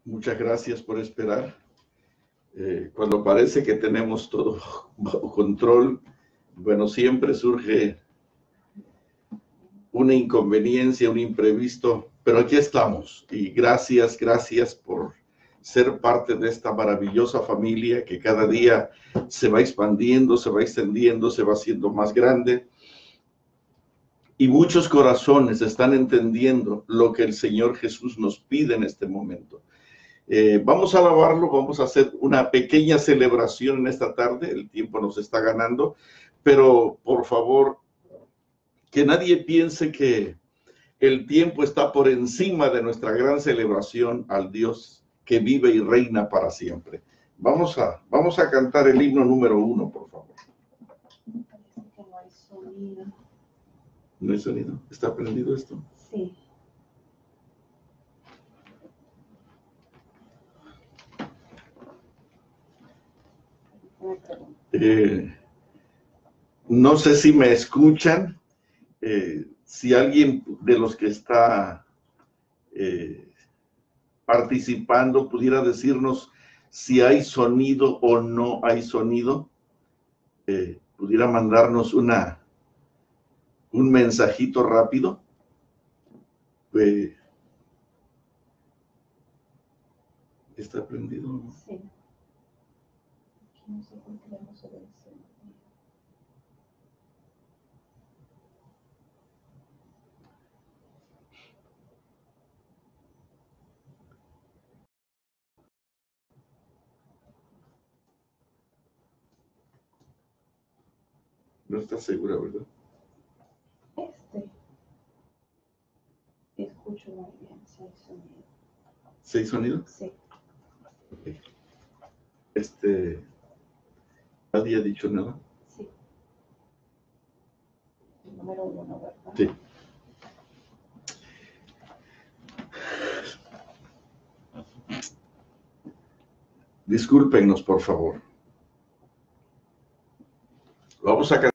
Muchas gracias por esperar. Cuando parece que tenemos todo bajo control, bueno, siempre surge una inconveniencia, un imprevisto, pero aquí estamos. Y gracias por ser parte de esta maravillosa familia que cada día se va expandiendo, se va extendiendo, se va haciendo más grande. Y muchos corazones están entendiendo lo que el Señor Jesús nos pide en este momento. Vamos a alabarlo, vamos a hacer una pequeña celebración en esta tarde, el tiempo nos está ganando, pero por favor, que nadie piense que el tiempo está por encima de nuestra gran celebración al Dios que vive y reina para siempre. Vamos a cantar el himno número 1, por favor. Parece que no hay sonido. ¿No hay sonido? ¿Está prendido esto? Sí. No sé si me escuchan. Si alguien de los que está participando pudiera decirnos si hay sonido o no hay sonido, pudiera mandarnos un mensajito rápido. ¿Está prendido? Sí. No sé por qué no se ve. No estás segura, ¿verdad? Escucho muy bien, si hay sonido. ¿Sí hay sonido? Sí. Okay. ¿Nadie ha dicho nada? Sí. El número 1, ¿verdad? Sí. Discúlpenos, por favor. Vamos a cantar.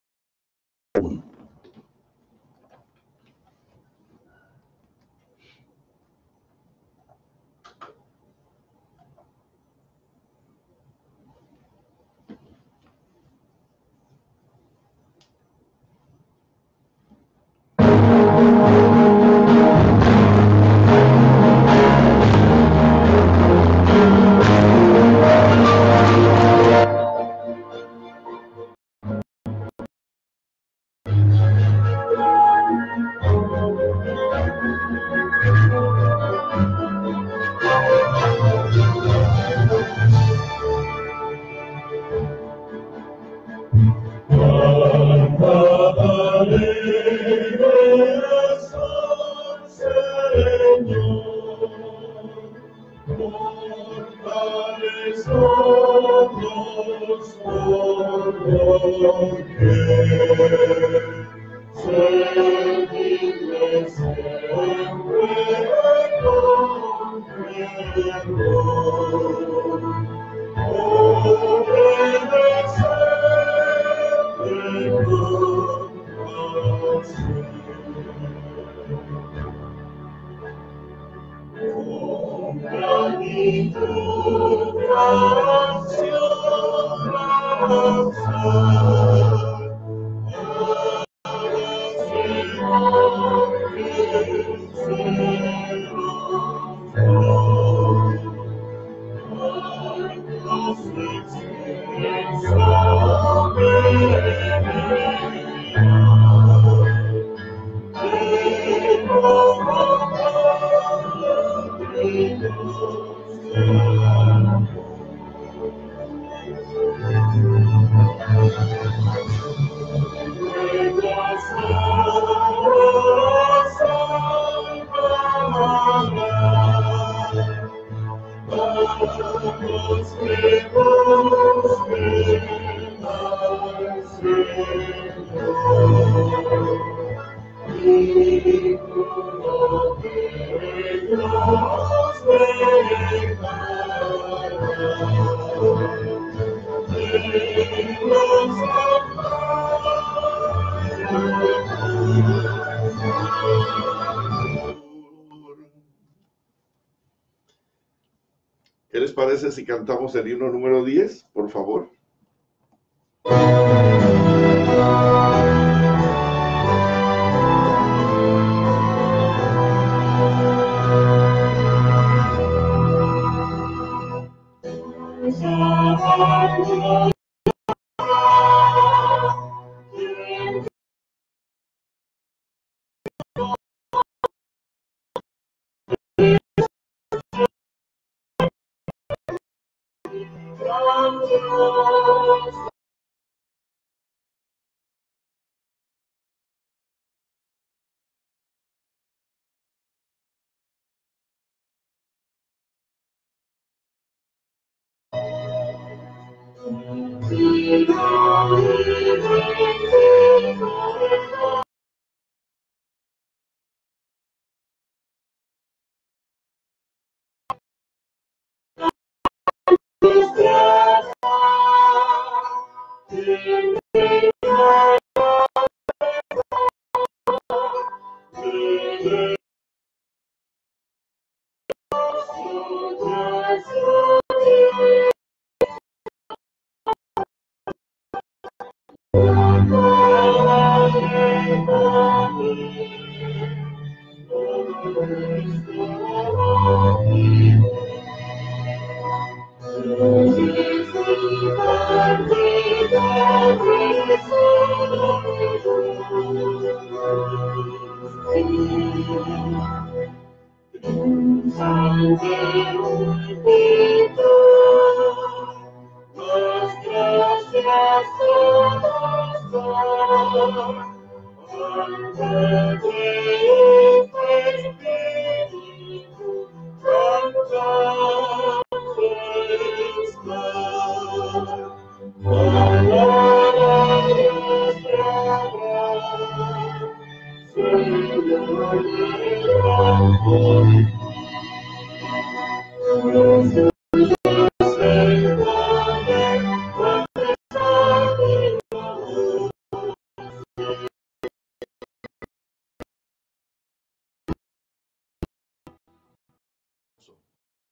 ¿Qué les parece si cantamos el himno número 10, por favor?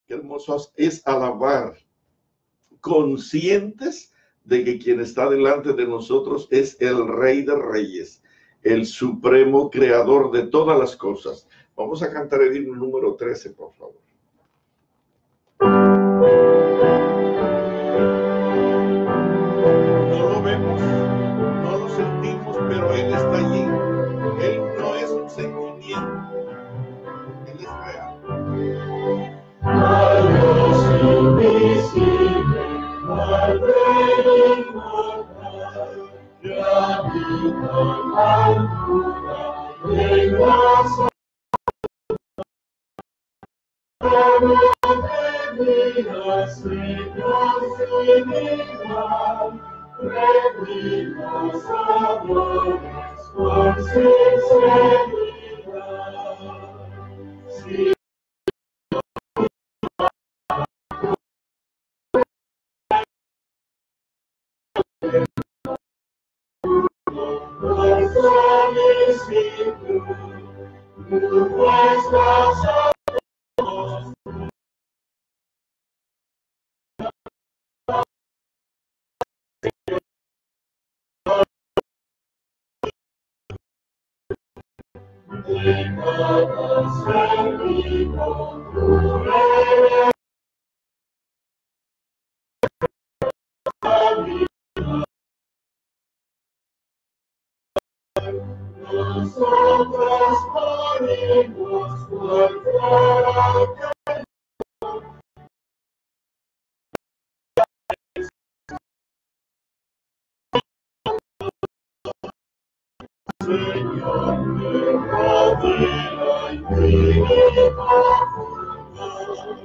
Qué hermoso es alabar, conscientes de que quien está delante de nosotros es el Rey de Reyes, el supremo creador de todas las cosas. Vamos a cantar el himno número 13, por favor. No lo vemos, no lo sentimos, pero Él está allí. Él no es un sentimiento, Él es real. Al Dios invisible, al Rey inmortal, que habita en la altura, en la sombra de las estrellas sin igual, rendimos amores con sinceridad. Si nosotros morimos por fuera. Señor, que rodea infinito fulgor,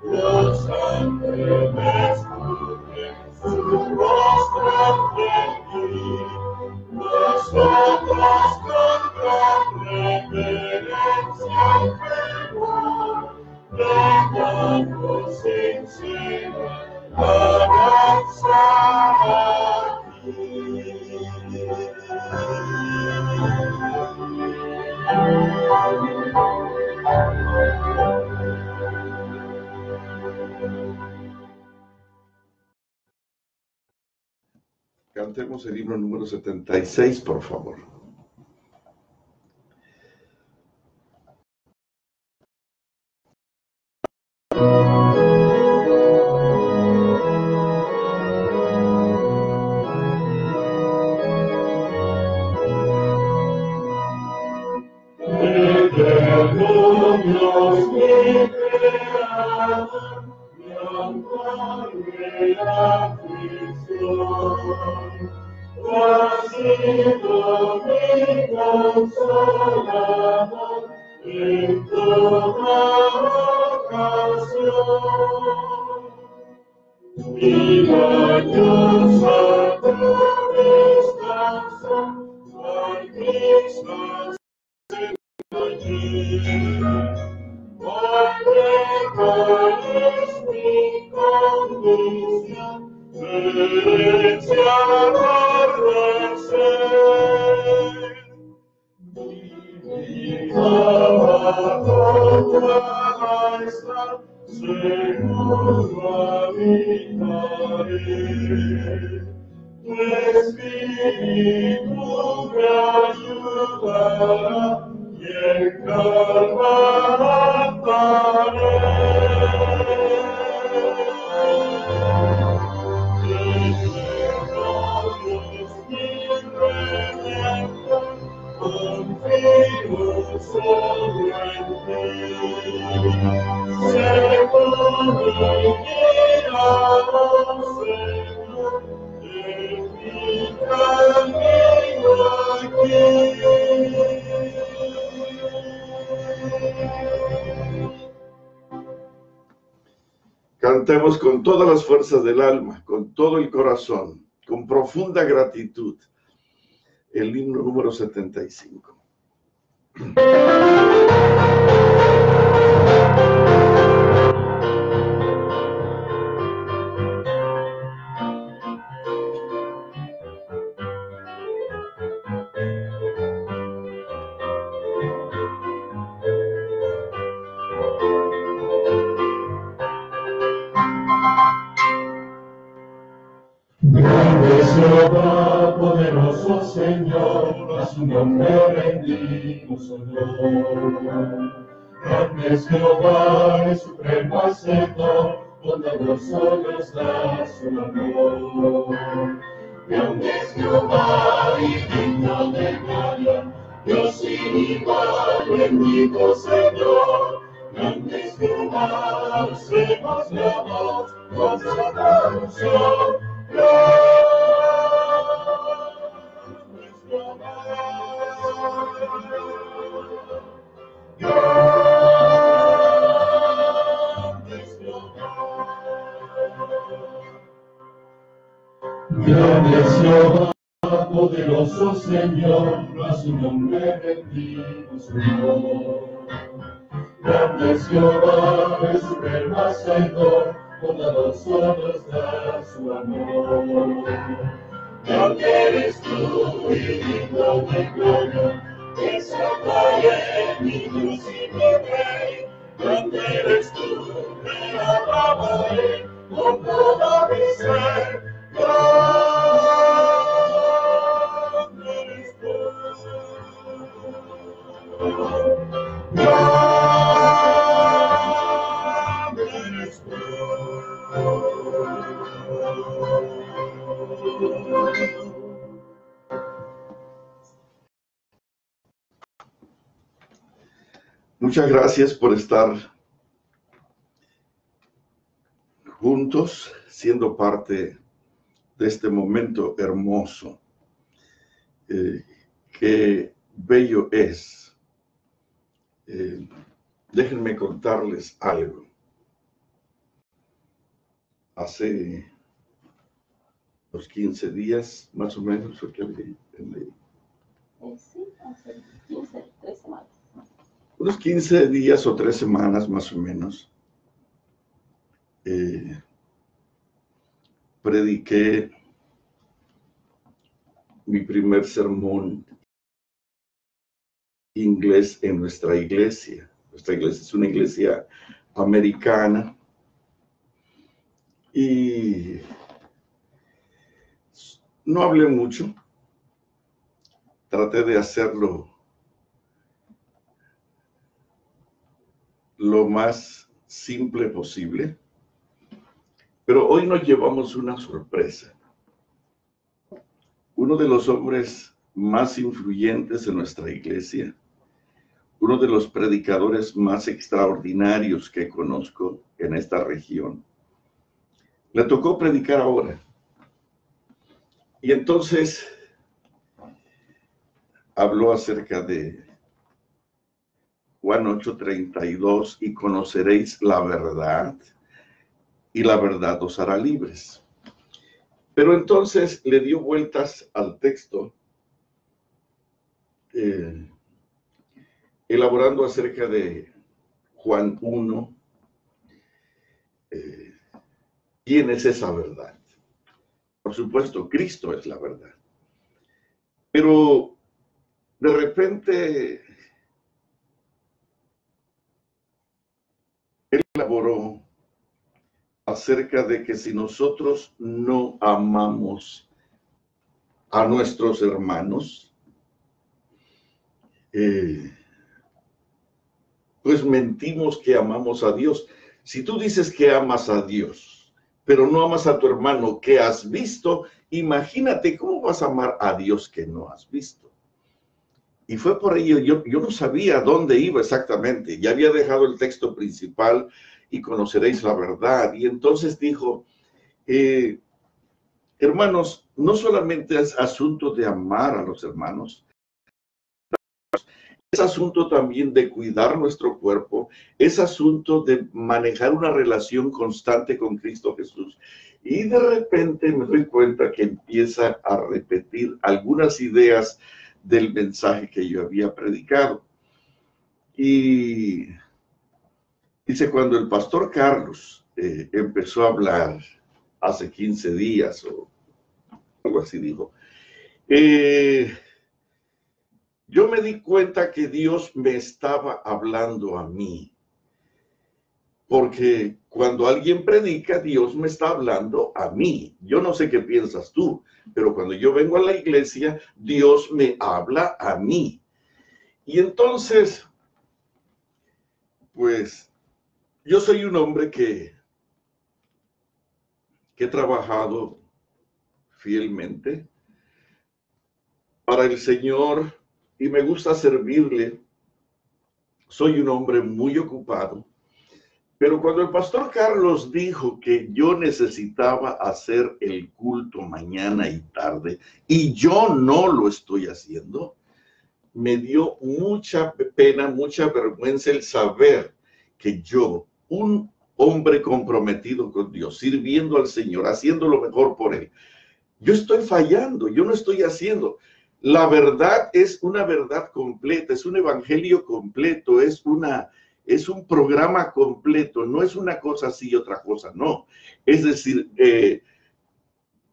los ángeles cubren su rostro gentil. Nosotros con gran reverencia y fervor, rendamos sincera alabanza a ti. Cantemos el himno número 76, por favor. Eterno Dios mi creador, mi amparo y aflicción, tú has sido mi consolador en toda ocasión. Mi gloriosa tu descanso, al Cristo porque cuál es mi condición, herencia por ser. Mi vida bajo tu alabanza, seguro habitaré. Tu Espíritu me ayudará y en calma andaré. Eterno Dios mi Redentor, confío sobre ti. Sé tú mi guiador, Señor, en mi camino aquí. Cantemos con todas las fuerzas del alma, con todo el corazón, con profunda gratitud, el himno número 75. Grande es Jehová, poderoso Señor, a su nombre rendimos honor. Grande es Jehová, el supremo Hacedor, bondadoso nos da su amor. Grande es Jehová y digno de gloria, Dios sin igual, bendito Señor. Grande es Jehová, alcemos la voz con su canción. Grande es Jehová, poderoso Señor, a su nombre rendimos honor. Grande es Jehová, el supremo Hacedor, bondadoso nos da su amor. Grande eres tú y digno de gloria, exaltaré mi Dios y mi Rey. Grande eres tú, te alabaré con todo mi ser. Grande eres tú. Grande eres tú. Muchas gracias por estar juntos, siendo parte de este momento hermoso. Qué bello es. Déjenme contarles algo. Hace unos 15 días, más o menos, Sí, hace 15, 3 semanas. unos 15 días o 3 semanas, más o menos, prediqué mi primer sermón inglés en nuestra iglesia. Nuestra iglesia es una iglesia americana y No hablé mucho, traté de hacerlo lo más simple posible, pero hoy nos llevamos una sorpresa. Uno de los hombres más influyentes en nuestra iglesia, uno de los predicadores más extraordinarios que conozco en esta región, le tocó predicar ahora. Y entonces habló acerca de Juan 8:32, y conoceréis la verdad, y la verdad os hará libres. Pero entonces le dio vueltas al texto, elaborando acerca de Juan 1, ¿quién es esa verdad? Por supuesto, Cristo es la verdad. Pero de repente él elaboró acerca de que si nosotros no amamos a nuestros hermanos, pues mentimos que amamos a Dios. Si tú dices que amas a Dios, pero no amas a tu hermano que has visto, imagínate cómo vas a amar a Dios que no has visto. Y fue por ello, yo no sabía dónde iba exactamente. Ya había dejado el texto principal, y conoceréis la verdad. Y entonces dijo, hermanos, no solamente es asunto de amar a los hermanos, es asunto también de cuidar nuestro cuerpo, es asunto de manejar una relación constante con Cristo Jesús. Y de repente me doy cuenta que empieza a repetir algunas ideas del mensaje que yo había predicado. Y dice, cuando el pastor Carlos empezó a hablar hace 15 días o algo así, dijo, yo me di cuenta que Dios me estaba hablando a mí, porque cuando alguien predica, Dios me está hablando a mí. Yo no sé qué piensas tú, pero cuando yo vengo a la iglesia, Dios me habla a mí. Y entonces, pues, yo soy un hombre que he trabajado fielmente para el Señor y me gusta servirle. Soy un hombre muy ocupado. Pero cuando el pastor Carlos dijo que yo necesitaba hacer el culto mañana y tarde, y yo no lo estoy haciendo, me dio mucha pena, mucha vergüenza el saber que yo, un hombre comprometido con Dios, sirviendo al Señor, haciendo lo mejor por Él, yo estoy fallando, yo no estoy haciendo. La verdad es una verdad completa, es un evangelio completo, es un programa completo, no es una cosa así y otra cosa, no. Es decir,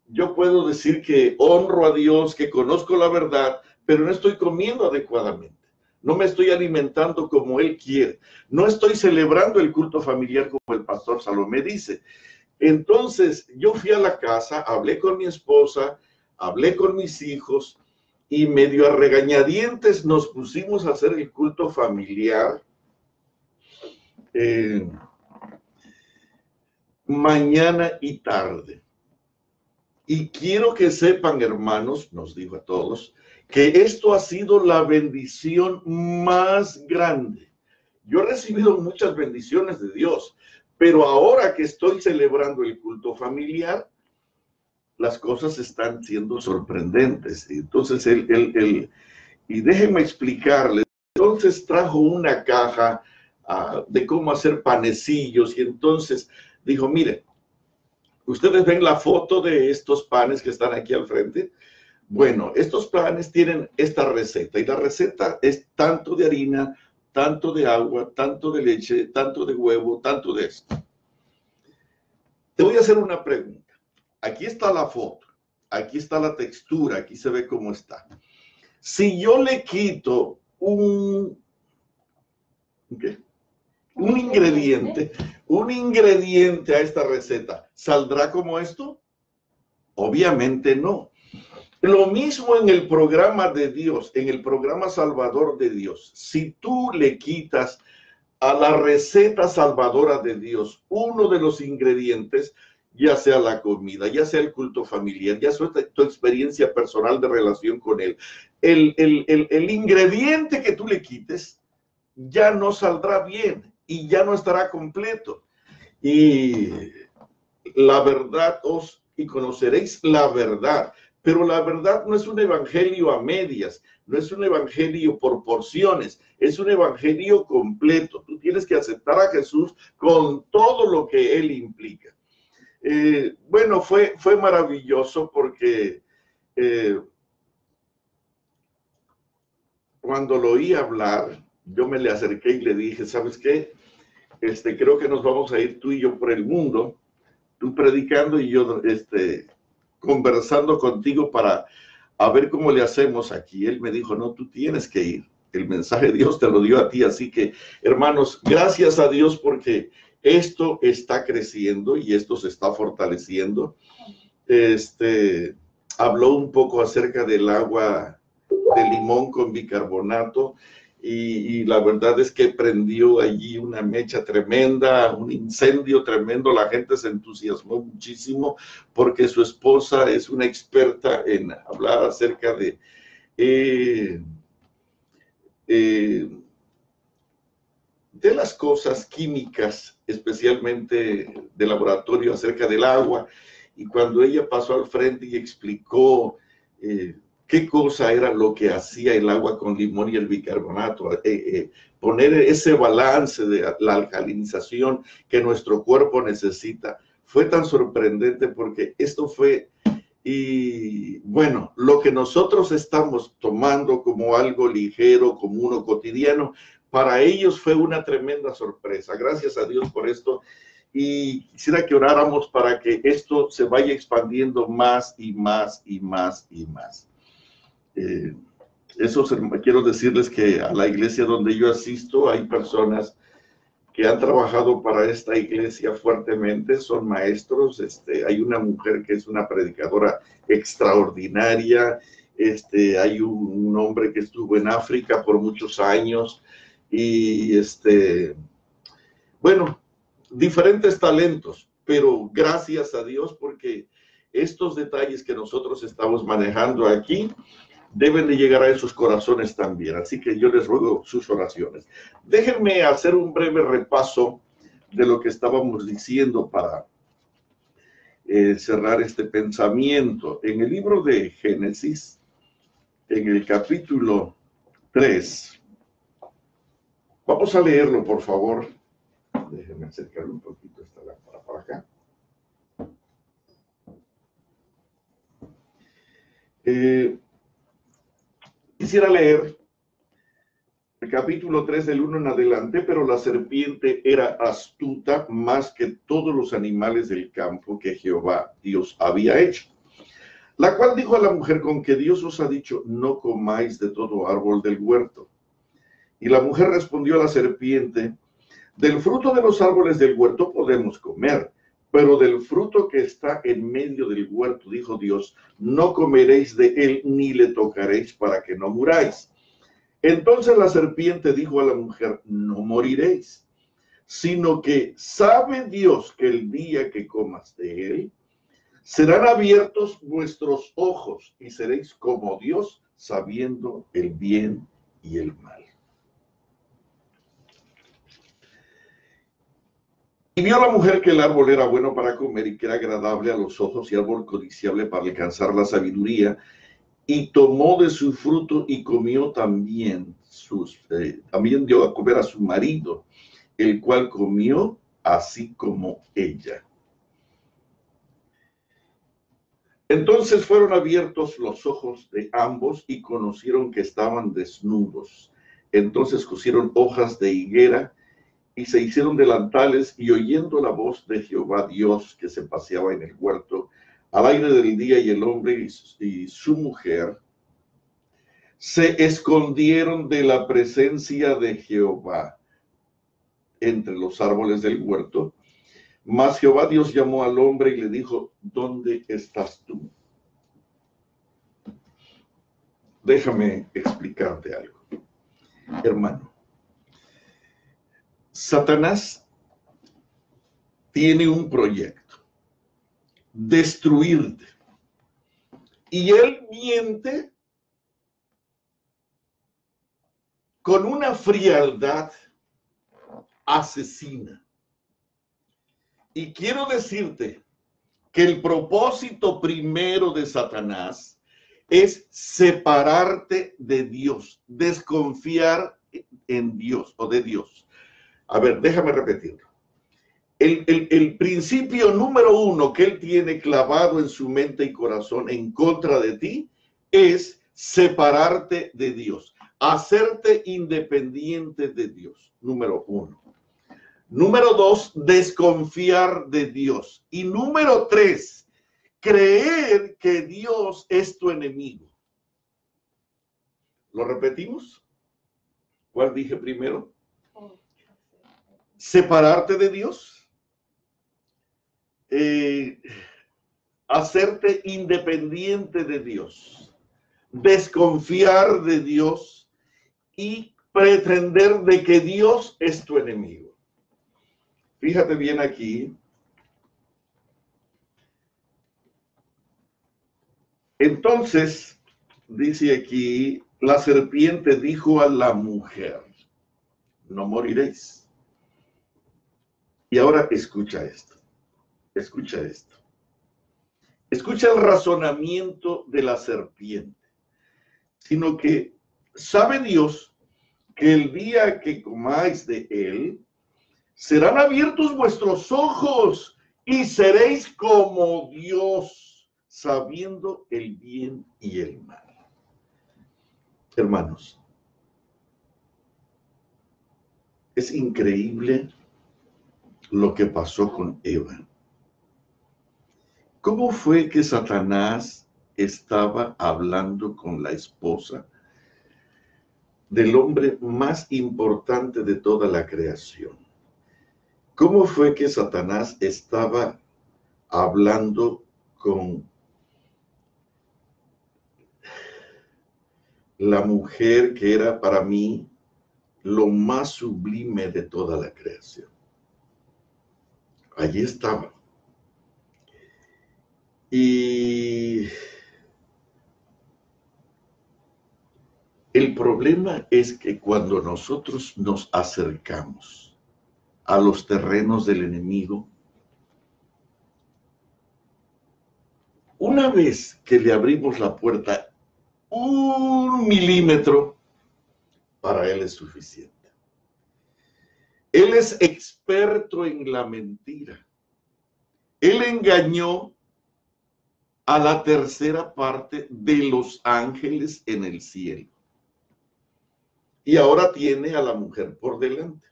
yo puedo decir que honro a Dios, que conozco la verdad, pero no estoy comiendo adecuadamente. No me estoy alimentando como Él quiere. No estoy celebrando el culto familiar como el pastor Salomé dice. Entonces, yo fui a la casa, hablé con mi esposa, hablé con mis hijos, y medio a regañadientes nos pusimos a hacer el culto familiar. Mañana y tarde. Y quiero que sepan, hermanos, nos dijo a todos, que esto ha sido la bendición más grande. Yo he recibido muchas bendiciones de Dios, pero ahora que estoy celebrando el culto familiar, las cosas están siendo sorprendentes. Entonces, y déjenme explicarles, entonces trajo una caja de cómo hacer panecillos, y entonces dijo, miren, ustedes ven la foto de estos panes que están aquí al frente. Bueno, estos panes tienen esta receta, y la receta es tanto de harina, tanto de agua, tanto de leche, tanto de huevo, tanto de esto. Te voy a hacer una pregunta. Aquí está la foto, aquí está la textura, aquí se ve cómo está. Si yo le quito un ingrediente a esta receta, ¿saldrá como esto? Obviamente no. Lo mismo en el programa de Dios, en el programa salvador de Dios. Si tú le quitas a la receta salvadora de Dios uno de los ingredientes, ya sea la comida, ya sea el culto familiar, ya sea tu experiencia personal de relación con Él, el ingrediente que tú le quites ya no saldrá bien y ya no estará completo. Y la verdad y conoceréis la verdad. Pero la verdad no es un evangelio a medias, no es un evangelio por porciones, es un evangelio completo. Tú tienes que aceptar a Jesús con todo lo que Él implica. Bueno, fue maravilloso porque cuando lo oí hablar, yo me le acerqué y le dije, ¿sabes qué? Creo que nos vamos a ir tú y yo por el mundo, tú predicando y yo conversando contigo para a ver cómo le hacemos aquí. Él me dijo, no, tú tienes que ir. El mensaje de Dios te lo dio a ti. Así que, hermanos, gracias a Dios porque esto está creciendo y esto se está fortaleciendo. Habló un poco acerca del agua de limón con bicarbonato. Y la verdad es que prendió allí una mecha tremenda, un incendio tremendo. La gente se entusiasmó muchísimo porque su esposa es una experta en hablar acerca de las cosas químicas, especialmente de laboratorio, acerca del agua. Y cuando ella pasó al frente y explicó qué cosa era lo que hacía el agua con limón y el bicarbonato, poner ese balance de la alcalinización que nuestro cuerpo necesita, fue tan sorprendente porque esto fue, y bueno, lo que nosotros estamos tomando como algo ligero, común o cotidiano, para ellos fue una tremenda sorpresa. Gracias a Dios por esto. Y quisiera que oráramos para que esto se vaya expandiendo más y más y más y más. Quiero decirles que a la iglesia donde yo asisto hay personas que han trabajado para esta iglesia fuertemente, son maestros. Hay una mujer que es una predicadora extraordinaria. Hay un hombre que estuvo en África por muchos años y bueno, diferentes talentos, pero gracias a Dios porque estos detalles que nosotros estamos manejando aquí deben de llegar a esos corazones también. Así que yo les ruego sus oraciones. Déjenme hacer un breve repaso de lo que estábamos diciendo para cerrar este pensamiento. En el libro de Génesis, en el capítulo 3, vamos a leerlo, por favor. Déjenme acercarle un poquito esta lámpara para acá. Quisiera leer el capítulo 3 del 1 en adelante. Pero la serpiente era astuta más que todos los animales del campo que Jehová Dios había hecho, la cual dijo a la mujer: con que Dios os ha dicho, no comáis de todo árbol del huerto. Y la mujer respondió a la serpiente: del fruto de los árboles del huerto podemos comer, pero del fruto que está en medio del huerto, dijo Dios, no comeréis de él ni le tocaréis para que no muráis. Entonces la serpiente dijo a la mujer: no moriréis, sino que sabe Dios que el día que comas de él, serán abiertos vuestros ojos y seréis como Dios, sabiendo el bien y el mal. Y vio la mujer que el árbol era bueno para comer y que era agradable a los ojos y árbol codiciable para alcanzar la sabiduría, y tomó de su fruto y comió también. También dio a comer a su marido, el cual comió así como ella. Entonces fueron abiertos los ojos de ambos y conocieron que estaban desnudos. Entonces cosieron hojas de higuera y se hicieron delantales, y oyendo la voz de Jehová Dios que se paseaba en el huerto al aire del día, y el hombre y su mujer se escondieron de la presencia de Jehová entre los árboles del huerto. Mas Jehová Dios llamó al hombre y le dijo: ¿dónde estás tú? déjame explicarte algo, hermano. Satanás tiene un proyecto: destruirte. Y él miente con una frialdad asesina. Y quiero decirte que el propósito primero de Satanás es separarte de Dios, desconfiar en Dios o de Dios. A ver, déjame repetirlo. El principio número uno que él tiene clavado en su mente y corazón en contra de ti es separarte de Dios, hacerte independiente de Dios, número uno. Número dos, desconfiar de Dios. Y número tres, creer que Dios es tu enemigo. ¿Lo repetimos? ¿Cuál dije primero? Separarte de Dios. Hacerte independiente de Dios. Desconfiar de Dios y pretender de que Dios es tu enemigo. Fíjate bien aquí. Entonces, dice aquí, la serpiente dijo a la mujer, no moriréis. Y ahora escucha esto, escucha esto. Escucha el razonamiento de la serpiente, sino que sabe Dios que el día que comáis de él, serán abiertos vuestros ojos y seréis como Dios, sabiendo el bien y el mal. Hermanos, es increíble lo que pasó con Eva. ¿Cómo fue que Satanás estaba hablando con la esposa del hombre más importante de toda la creación? ¿Cómo fue que Satanás estaba hablando con la mujer que era para mí lo más sublime de toda la creación? Allí estaba. Y el problema es que cuando nosotros nos acercamos a los terrenos del enemigo, una vez que le abrimos la puerta 1 milímetro, para él es suficiente. Él es experto en la mentira. Él engañó a la tercera parte de los ángeles en el cielo. Y ahora tiene a la mujer por delante.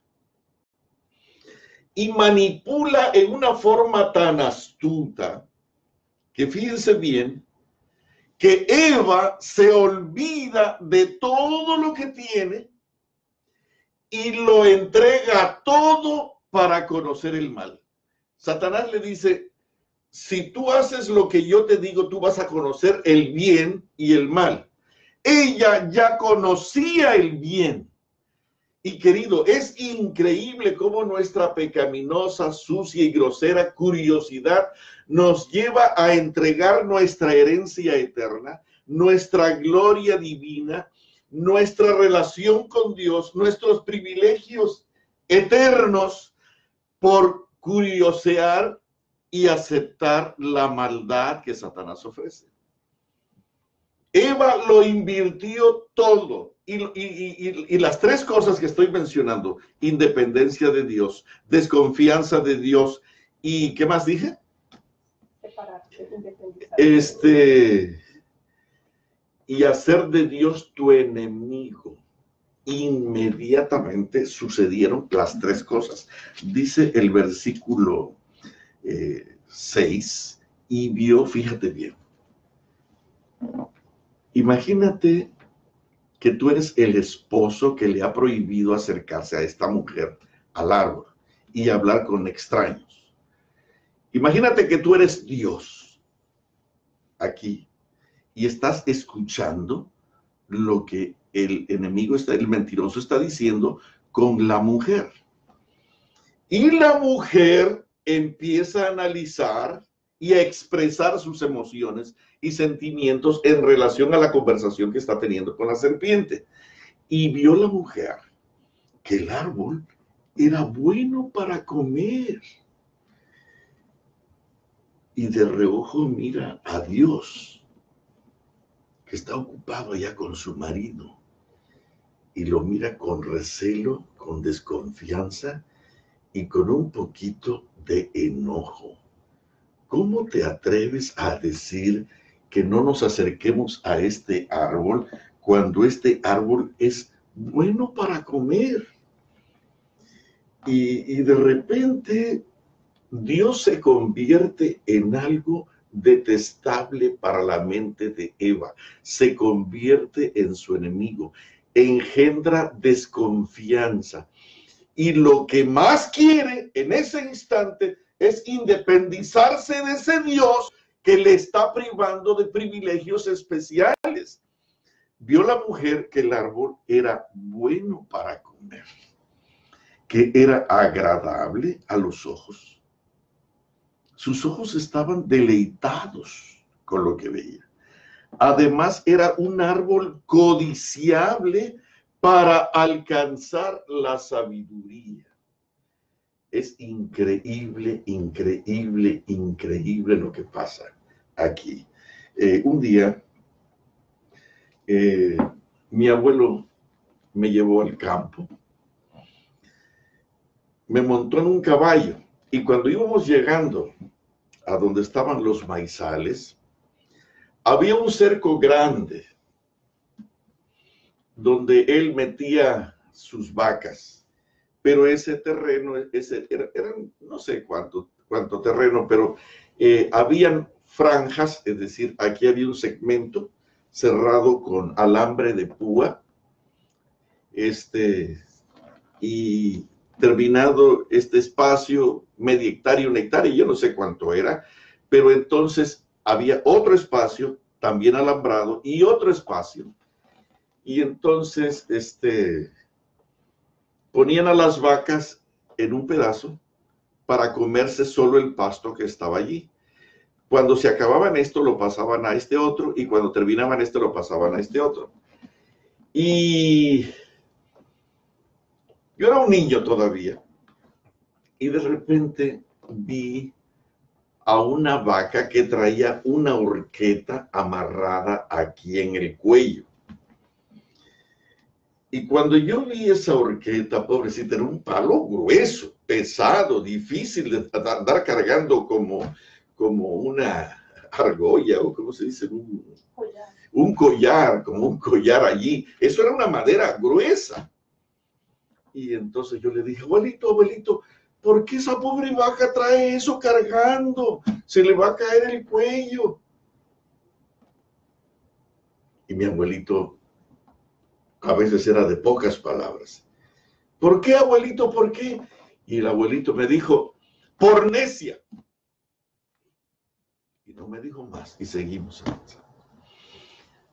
Y manipula en una forma tan astuta que fíjense bien, que Eva se olvida de todo lo que tiene y lo entrega todo para conocer el mal. Satanás le dice, si tú haces lo que yo te digo, tú vas a conocer el bien y el mal. Ella ya conocía el bien. Y querido, es increíble cómo nuestra pecaminosa, sucia y grosera curiosidad nos lleva a entregar nuestra herencia eterna, nuestra gloria divina, nuestra relación con Dios, nuestros privilegios eternos por curiosear y aceptar la maldad que Satanás ofrece. Eva lo invirtió todo. Y las tres cosas que estoy mencionando, independencia de Dios, desconfianza de Dios y ¿qué más dije? Y hacer de Dios tu enemigo. Inmediatamente sucedieron las tres cosas. Dice el versículo 6, y vio, fíjate bien. Imagínate que tú eres el esposo que le ha prohibido acercarse a esta mujer al árbol y hablar con extraños. Imagínate que tú eres Dios aquí y estás escuchando lo que el enemigo el mentiroso está diciendo con la mujer. Y la mujer empieza a analizar y a expresar sus emociones y sentimientos en relación a la conversación que está teniendo con la serpiente. Y vio la mujer que el árbol era bueno para comer. Y de reojo mira a Dios, que está ocupado allá con su marido, y lo mira con recelo, con desconfianza y con un poquito de enojo. ¿Cómo te atreves a decir que no nos acerquemos a este árbol cuando este árbol es bueno para comer? Y de repente Dios se convierte en algo detestable para la mente de Eva, se convierte en su enemigo, engendra desconfianza. Y lo que más quiere en ese instante es independizarse de ese Dios que le está privando de privilegios especiales. Vio la mujer que el árbol era bueno para comer, que era agradable a los ojos. Sus ojos estaban deleitados con lo que veía. Además, era un árbol codiciable para alcanzar la sabiduría. Es increíble, increíble, increíble lo que pasa aquí. Un día, mi abuelo me llevó al campo, me montó en un caballo y cuando íbamos llegando a donde estaban los maizales, había un cerco grande donde él metía sus vacas, pero ese terreno, era no sé cuánto terreno, pero habían franjas, es decir, aquí había un segmento cerrado con alambre de púa, y terminado este espacio, media hectárea, una hectárea, yo no sé cuánto era, pero entonces había otro espacio también alambrado y otro espacio. Y entonces ponían a las vacas en un pedazo para comerse solo el pasto que estaba allí. Cuando se acababan esto, lo pasaban a este otro, y cuando terminaban esto, lo pasaban a este otro. Y yo era un niño todavía, y de repente vi a una vaca que traía una horqueta amarrada aquí en el cuello. Y cuando yo vi esa horqueta, pobrecita, era un palo grueso, pesado, difícil de andar cargando como una argolla, o como se dice, un collar, como un collar allí. Eso era una madera gruesa. Y entonces yo le dije, abuelito, abuelito, ¿por qué esa pobre vaca trae eso cargando? Se le va a caer el cuello. Y mi abuelito a veces era de pocas palabras. ¿Por qué, abuelito? ¿Por qué? Y el abuelito me dijo, por necia. Y no me dijo más y seguimos avanzando.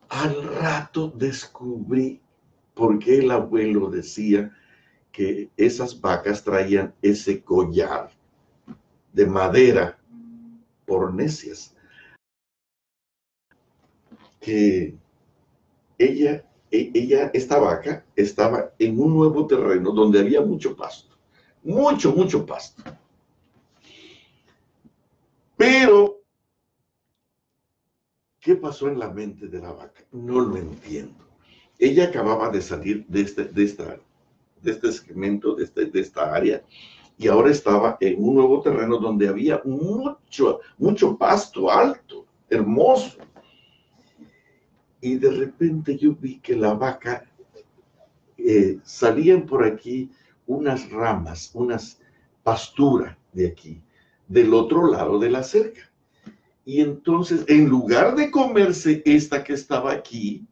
Al rato descubrí por qué el abuelo decía que esas vacas traían ese collar de madera por necias. Que esta vaca estaba en un nuevo terreno donde había mucho pasto, mucho pasto. Pero, ¿qué pasó en la mente de la vaca? No lo entiendo. Ella acababa de salir de este segmento, de esta área, y ahora estaba en un nuevo terreno donde había mucho pasto alto, hermoso. Y de repente yo vi que la vaca, salían por aquí unas ramas, unas pasturas de aquí, del otro lado de la cerca. Y entonces, en lugar de comerse esta que estaba aquí,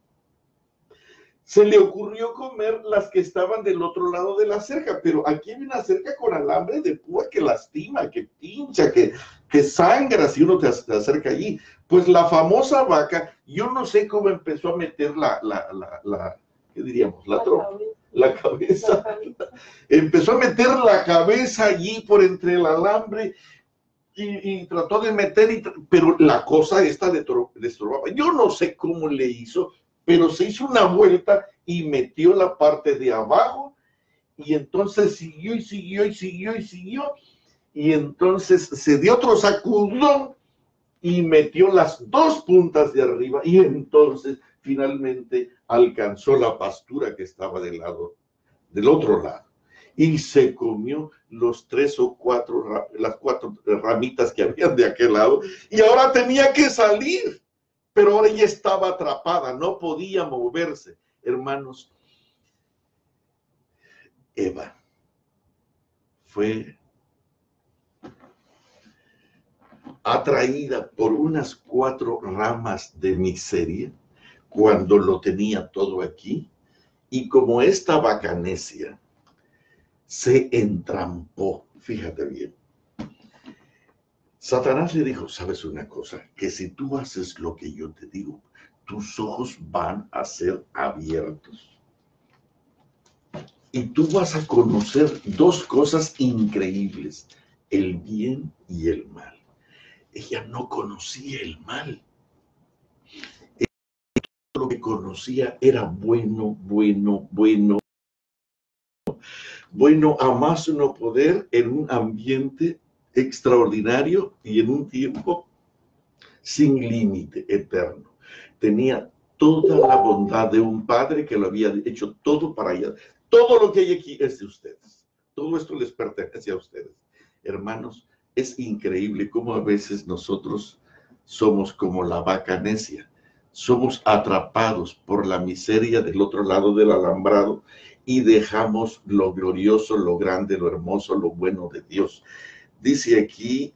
se le ocurrió comer las que estaban del otro lado de la cerca. Pero aquí hay una cerca con alambre de púa que lastima, que pincha, que te sangra si uno te acerca allí. Pues la famosa vaca, yo no sé cómo empezó a meter ¿qué diríamos? La cabeza. Empezó a meter la cabeza allí por entre el alambre y trató de meter, pero la cosa esta destorbaba. Yo no sé cómo le hizo, pero se hizo una vuelta y metió la parte de abajo y entonces siguió y siguió y siguió y siguió. Y entonces se dio otro sacudón y metió las dos puntas de arriba y entonces finalmente alcanzó la pastura que estaba del otro lado. Y se comió las 4 ramitas que habían de aquel lado y ahora tenía que salir, pero ahora ya estaba atrapada, no podía moverse. Hermanos, Eva fue atraída por unas 4 ramas de miseria cuando lo tenía todo aquí, y como esta vaca necia se entrampó, fíjate bien. Satanás le dijo, ¿sabes una cosa? Que si tú haces lo que yo te digo, tus ojos van a ser abiertos. Y tú vas a conocer 2 cosas increíbles, el bien y el mal. Ella no conocía el mal. Lo que conocía era bueno, bueno, bueno. Bueno, a más no poder en un ambiente extraordinario y en un tiempo sin límite, eterno. Tenía toda la bondad de un padre que lo había hecho todo para ella. Todo lo que hay aquí es de ustedes. Todo esto les pertenece a ustedes. Hermanos, es increíble cómo a veces nosotros somos como la vaca necia. Somos atrapados por la miseria del otro lado del alambrado y dejamos lo glorioso, lo grande, lo hermoso, lo bueno de Dios. Dice aquí,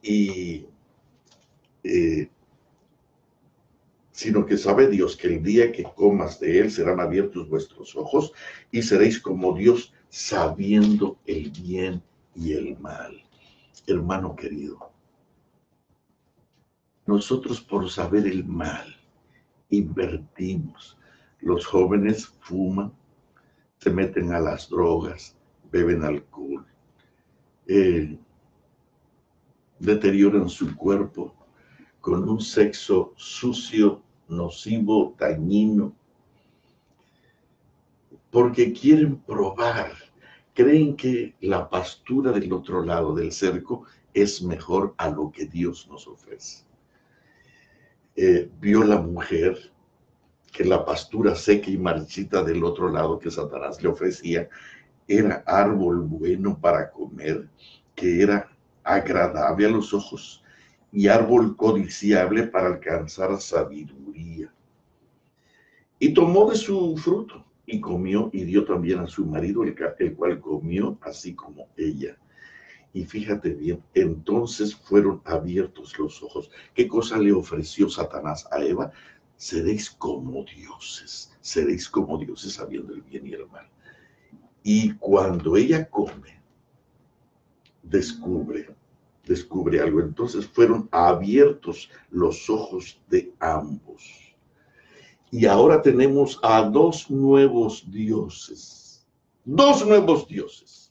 sino que sabe Dios que el día que comas de él serán abiertos vuestros ojos y seréis como Dios, sabiendo el bien y el mal. Hermano querido, nosotros por saber el mal invertimos. Los jóvenes fuman, se meten a las drogas, beben alcohol, deterioran su cuerpo con un sexo sucio, nocivo, dañino, porque quieren probar, creen que la pastura del otro lado del cerco es mejor a lo que Dios nos ofrece. Vio la mujer que la pastura seca y marchita del otro lado que Satanás le ofrecía era árbol bueno para comer, que era agradable a los ojos y árbol codiciable para alcanzar sabiduría. Y tomó de su fruto y comió y dio también a su marido, el cual comió así como ella. Y fíjate bien, entonces fueron abiertos los ojos. ¿Qué cosa le ofreció Satanás a Eva? Seréis como dioses sabiendo el bien y el mal. Y cuando ella come, descubre algo. Entonces fueron abiertos los ojos de ambos. Y ahora tenemos a 2 nuevos dioses. 2 nuevos dioses.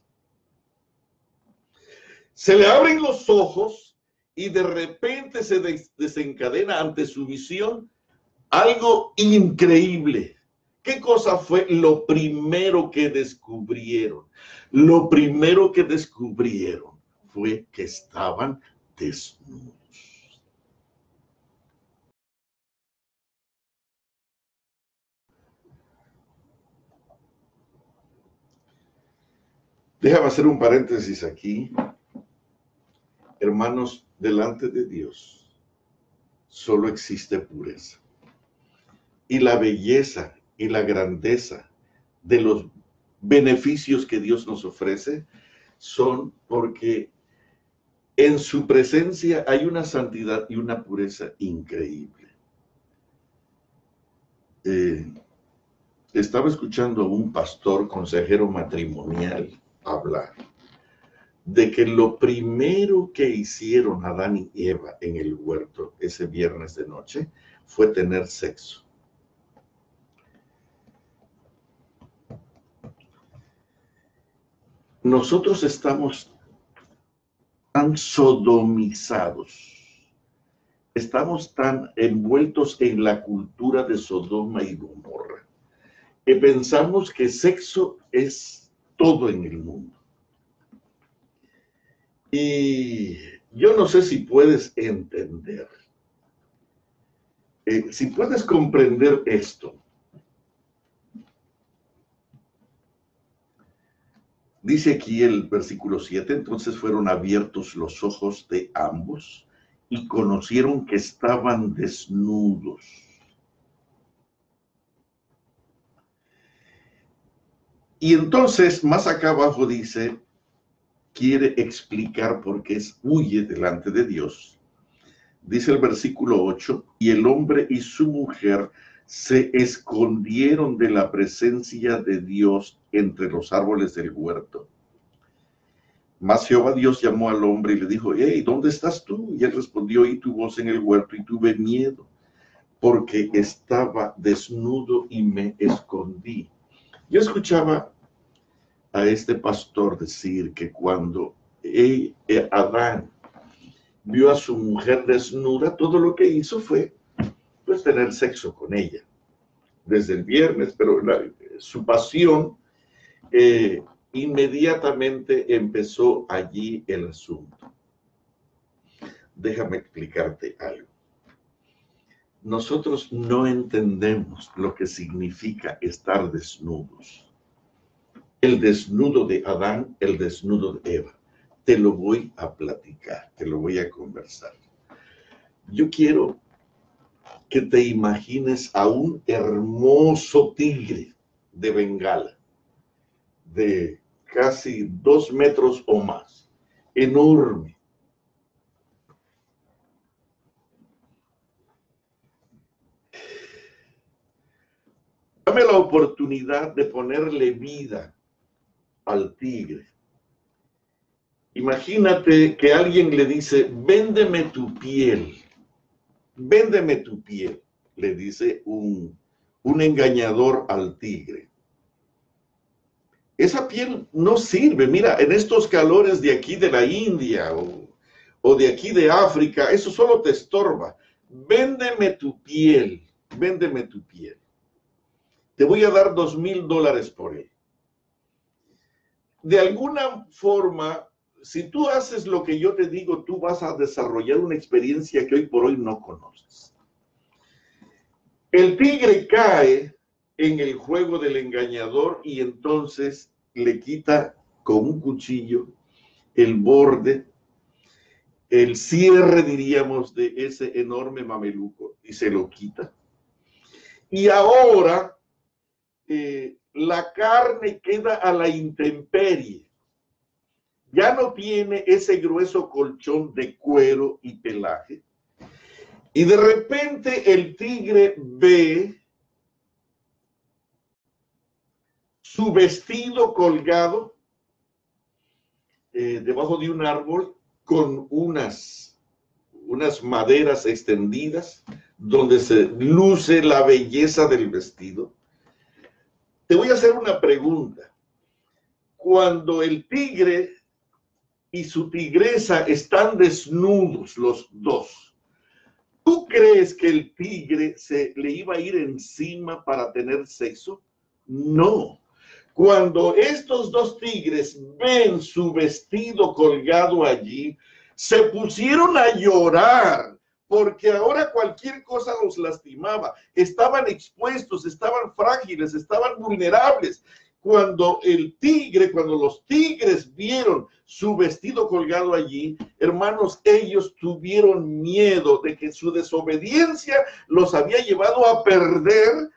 Se le abren los ojos y de repente se desencadena ante su visión algo increíble. ¿Qué cosa fue lo primero que descubrieron? Lo primero que descubrieron fue que estaban desnudos. Déjame hacer un paréntesis aquí. Hermanos, delante de Dios solo existe pureza. Y la belleza y la grandeza de los beneficios que Dios nos ofrece son porque en su presencia hay una santidad y una pureza increíble. Estaba escuchando a un pastor consejero matrimonial hablar de que lo primero que hicieron Adán y Eva en el huerto ese viernes de noche fue tener sexo. Nosotros estamos tan sodomizados, estamos tan envueltos en la cultura de Sodoma y Gomorra, que pensamos que sexo es todo en el mundo. Y yo no sé si puedes entender, si puedes comprender esto. Dice aquí el versículo 7, entonces fueron abiertos los ojos de ambos y conocieron que estaban desnudos. Y entonces, más acá abajo dice, quiere explicar por qué huye delante de Dios. Dice el versículo 8, y el hombre y su mujer se escondieron de la presencia de Dios entre los árboles del huerto. Mas Jehová Dios llamó al hombre y le dijo, hey, ¿dónde estás tú? Y él respondió, oí tu voz en el huerto y tuve miedo, porque estaba desnudo y me escondí. Yo escuchaba a este pastor decir que cuando Adán vio a su mujer desnuda, todo lo que hizo fue pues tener sexo con ella desde el viernes, pero su pasión inmediatamente empezó allí el asunto. Déjame explicarte algo. Nosotros no entendemos lo que significa estar desnudos. El desnudo de Adán, el desnudo de Eva. Te lo voy a platicar, te lo voy a conversar. Yo quiero que te imagines a un hermoso tigre de Bengala, de casi 2 metros o más, enorme. Dame la oportunidad de ponerle vida al tigre. Imagínate que alguien le dice, véndeme tu piel, le dice un engañador al tigre. Esa piel no sirve, mira, en estos calores de aquí de la India o de aquí de África, eso solo te estorba. Véndeme tu piel, véndeme tu piel. Te voy a dar $2,000 por él. De alguna forma, si tú haces lo que yo te digo, tú vas a desarrollar una experiencia que hoy por hoy no conoces. El tigre cae en el juego del engañador y entonces le quita con un cuchillo el borde, el cierre, diríamos, de ese enorme mameluco y se lo quita. Y ahora la carne queda a la intemperie. Ya no tiene ese grueso colchón de cuero y pelaje. Y de repente el tigre ve su vestido colgado debajo de un árbol con unas maderas extendidas donde se luce la belleza del vestido. Te voy a hacer una pregunta. Cuando el tigre y su tigresa están desnudos los dos, ¿tú crees que el tigre le iba a ir encima para tener sexo? No. Cuando estos dos tigres ven su vestido colgado allí, se pusieron a llorar porque ahora cualquier cosa los lastimaba. Estaban expuestos, estaban frágiles, estaban vulnerables. Cuando los tigres vieron su vestido colgado allí, hermanos, ellos tuvieron miedo de que su desobediencia los había llevado a perder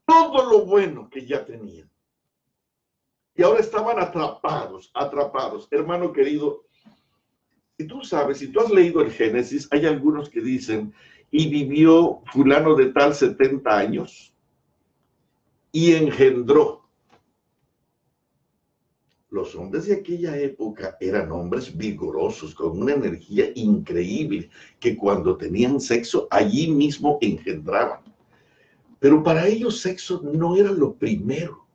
todo lo bueno que ya tenían. Y ahora estaban atrapados. Hermano querido, si tú sabes, si tú has leído el Génesis, hay algunos que dicen, y vivió fulano de tal 70 años y engendró. Los hombres de aquella época eran hombres vigorosos, con una energía increíble, que cuando tenían sexo, allí mismo engendraban. Pero para ellos sexo no era lo primero.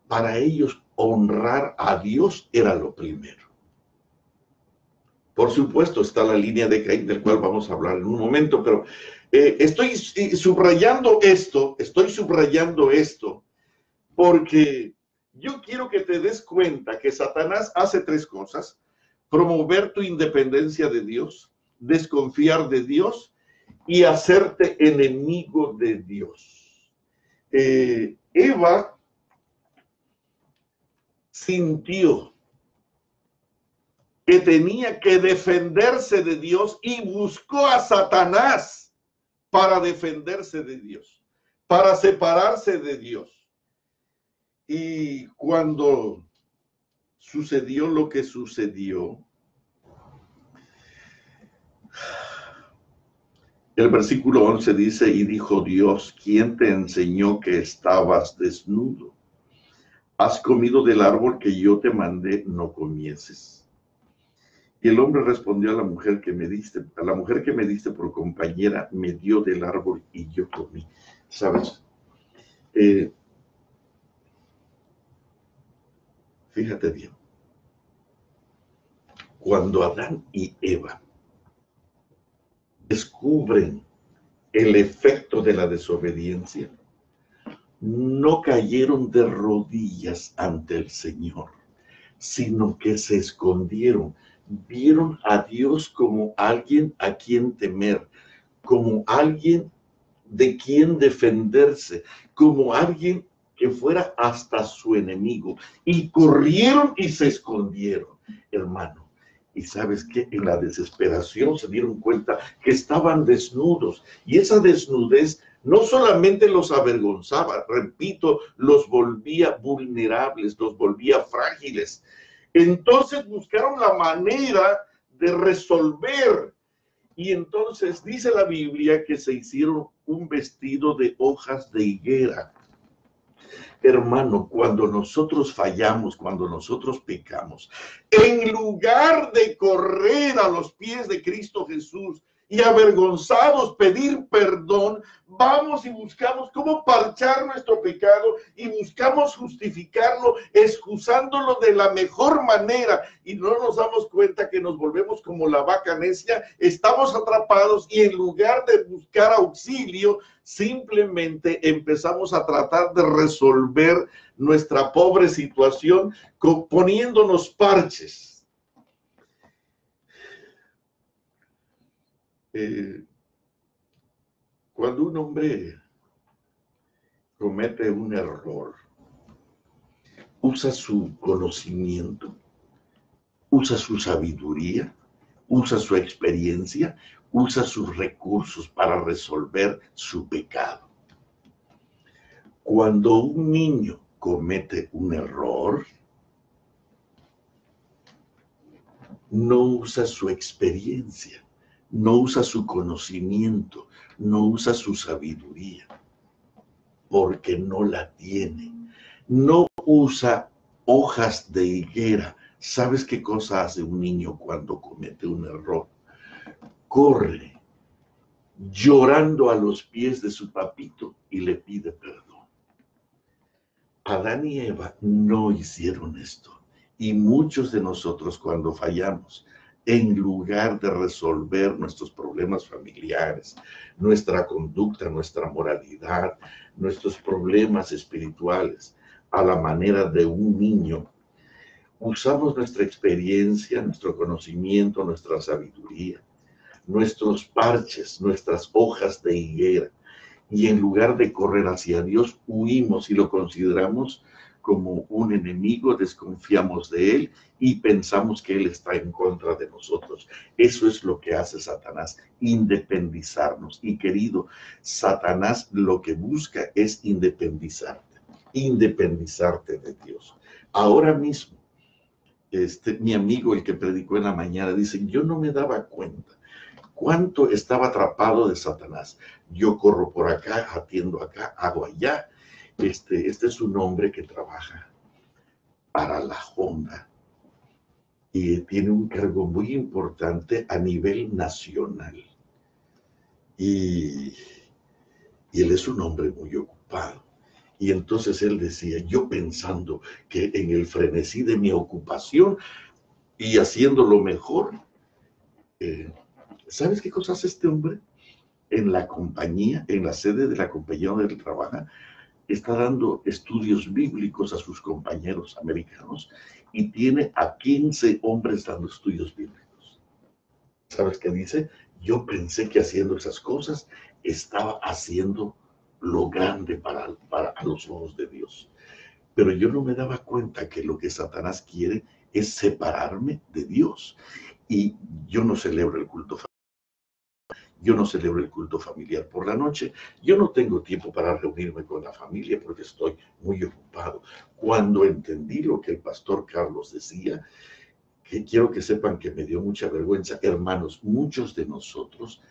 Para ellos honrar a Dios era lo primero. Por supuesto, está la línea de Caín, del cual vamos a hablar en un momento, pero estoy subrayando esto, porque yo quiero que te des cuenta que Satanás hace tres cosas: promover tu independencia de Dios, desconfiar de Dios y hacerte enemigo de Dios. Eva sintió que tenía que defenderse de Dios y buscó a Satanás para defenderse de Dios, para separarse de Dios. Y cuando sucedió lo que sucedió, el versículo 11 dice: y dijo Dios, ¿quién te enseñó que estabas desnudo? ¿Has comido del árbol que yo te mandé no comieses? Y el hombre respondió a la mujer que me diste, por compañera, me dio del árbol y yo comí. ¿Sabes? Fíjate bien. Cuando Adán y Eva descubren el efecto de la desobediencia, no cayeron de rodillas ante el Señor, sino que se escondieron. Vieron a Dios como alguien a quien temer, como alguien de quien defenderse, como alguien que fuera hasta su enemigo, y corrieron y se escondieron, hermano. Y sabes que en la desesperación se dieron cuenta que estaban desnudos, y esa desnudez no solamente los avergonzaba, repito, los volvía vulnerables, los volvía frágiles. Entonces buscaron la manera de resolver, y entonces dice la Biblia que se hicieron un vestido de hojas de higuera. Hermano, cuando nosotros fallamos, cuando nosotros pecamos, en lugar de correr a los pies de Cristo Jesús y avergonzados pedir perdón, vamos y buscamos cómo parchar nuestro pecado y buscamos justificarlo, excusándolo de la mejor manera, y no nos damos cuenta que nos volvemos como la vaca necia, estamos atrapados, y en lugar de buscar auxilio, simplemente empezamos a tratar de resolver nuestra pobre situación poniéndonos parches. Cuando un hombre comete un error, usa su conocimiento, usa su sabiduría, usa su experiencia, usa sus recursos para resolver su pecado. Cuando un niño comete un error, no usa su experiencia, no usa su conocimiento, no usa su sabiduría, porque no la tiene. No usa hojas de higuera. ¿Sabes qué cosa hace un niño cuando comete un error? Corre llorando a los pies de su papito y le pide perdón. Adán y Eva no hicieron esto. Y muchos de nosotros, cuando fallamos, en lugar de resolver nuestros problemas familiares, nuestra conducta, nuestra moralidad, nuestros problemas espirituales, a la manera de un niño, usamos nuestra experiencia, nuestro conocimiento, nuestra sabiduría, nuestros parches, nuestras hojas de higuera, y en lugar de correr hacia Dios, huimos y lo consideramos como un enemigo, desconfiamos de él y pensamos que él está en contra de nosotros. Eso es lo que hace Satanás, independizarnos. Y querido, Satanás lo que busca es independizarte de Dios. Ahora mismo, mi amigo, el que predicó en la mañana, dice: yo no me daba cuenta cuánto estaba atrapado de Satanás. Yo corro por acá, atiendo acá, hago allá. Este es un hombre que trabaja para la Honda y tiene un cargo muy importante a nivel nacional. Y él es un hombre muy ocupado. Y entonces él decía, yo pensando que en el frenesí de mi ocupación y haciendo lo mejor, ¿sabes qué cosa hace este hombre? En la compañía, en la sede de la compañía donde él trabaja, está dando estudios bíblicos a sus compañeros americanos y tiene a 15 hombres dando estudios bíblicos. ¿Sabes qué dice? Yo pensé que haciendo esas cosas estaba haciendo lo grande para los ojos de Dios. Pero yo no me daba cuenta que lo que Satanás quiere es separarme de Dios. Y yo no celebro el culto familiar. Yo no celebro el culto familiar por la noche. Yo no tengo tiempo para reunirme con la familia porque estoy muy ocupado. Cuando entendí lo que el pastor Carlos decía, que quiero que sepan que me dio mucha vergüenza, hermanos, muchos de nosotros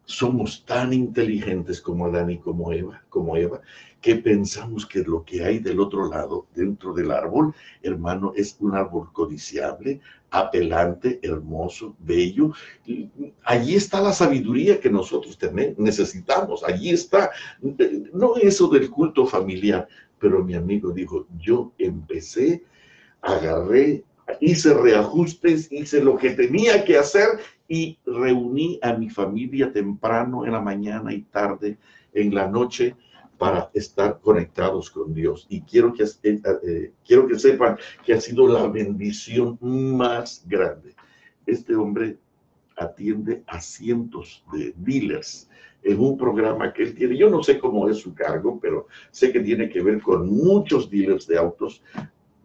somos tan inteligentes como Adán y como Eva, que pensamos que lo que hay del otro lado, dentro del árbol, hermano, es un árbol codiciable, apelante, hermoso, bello. Allí está la sabiduría que nosotros necesitamos, allí está. No eso del culto familiar, pero mi amigo dijo, yo empecé, agarré, hice reajustes, hice lo que tenía que hacer y reuní a mi familia temprano en la mañana y tarde en la noche para estar conectados con Dios. Y quiero que sepan que ha sido la bendición más grande. Este hombre atiende a cientos de dealers en un programa que él tiene. Yo no sé cómo es su cargo, pero sé que tiene que ver con muchos dealers de autos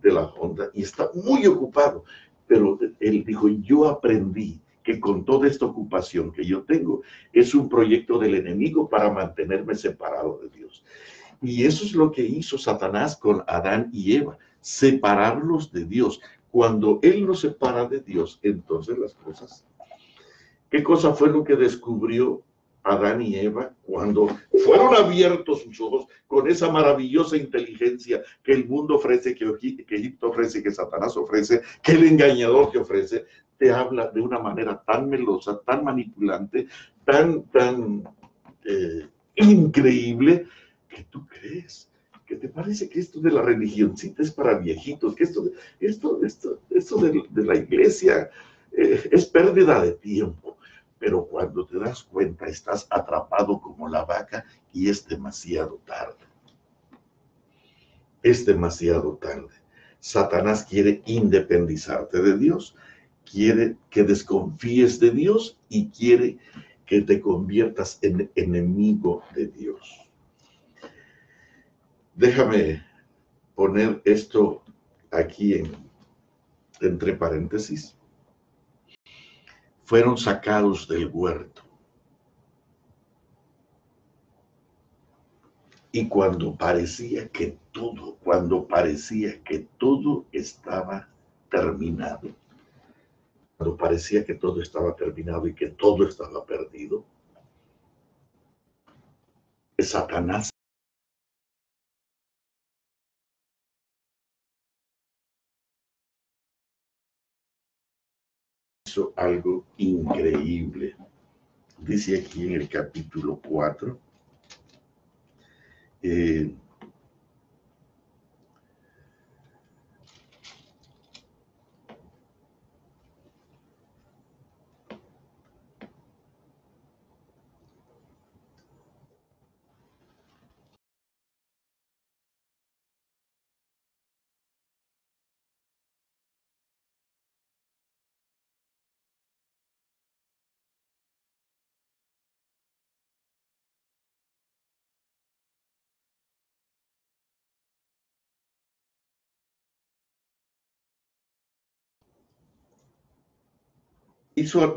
de la Honda y está muy ocupado. Pero él dijo, yo aprendí que con toda esta ocupación que yo tengo es un proyecto del enemigo para mantenerme separado de Dios. Y eso es lo que hizo Satanás con Adán y Eva, separarlos de Dios. Cuando él los separa de Dios, entonces las cosas. ¿Qué cosa fue lo que descubrió Adán y Eva cuando fueron abiertos sus ojos con esa maravillosa inteligencia que el mundo ofrece, que Egipto ofrece, que Satanás ofrece, que el engañador te ofrece? Te habla de una manera tan melosa, tan manipulante, tan increíble, que tú crees, que te parece que esto de la religioncita es para viejitos, que esto de la iglesia es pérdida de tiempo. Pero cuando te das cuenta, estás atrapado como la vaca y es demasiado tarde. Es demasiado tarde. Satanás quiere independizarte de Dios, quiere que desconfíes de Dios y quiere que te conviertas en enemigo de Dios. Déjame poner esto aquí entre paréntesis. Fueron sacados del huerto. Y cuando parecía que todo estaba terminado, cuando parecía que todo estaba terminado y que todo estaba perdido, Satanás hizo algo increíble. Dice aquí en el capítulo 4,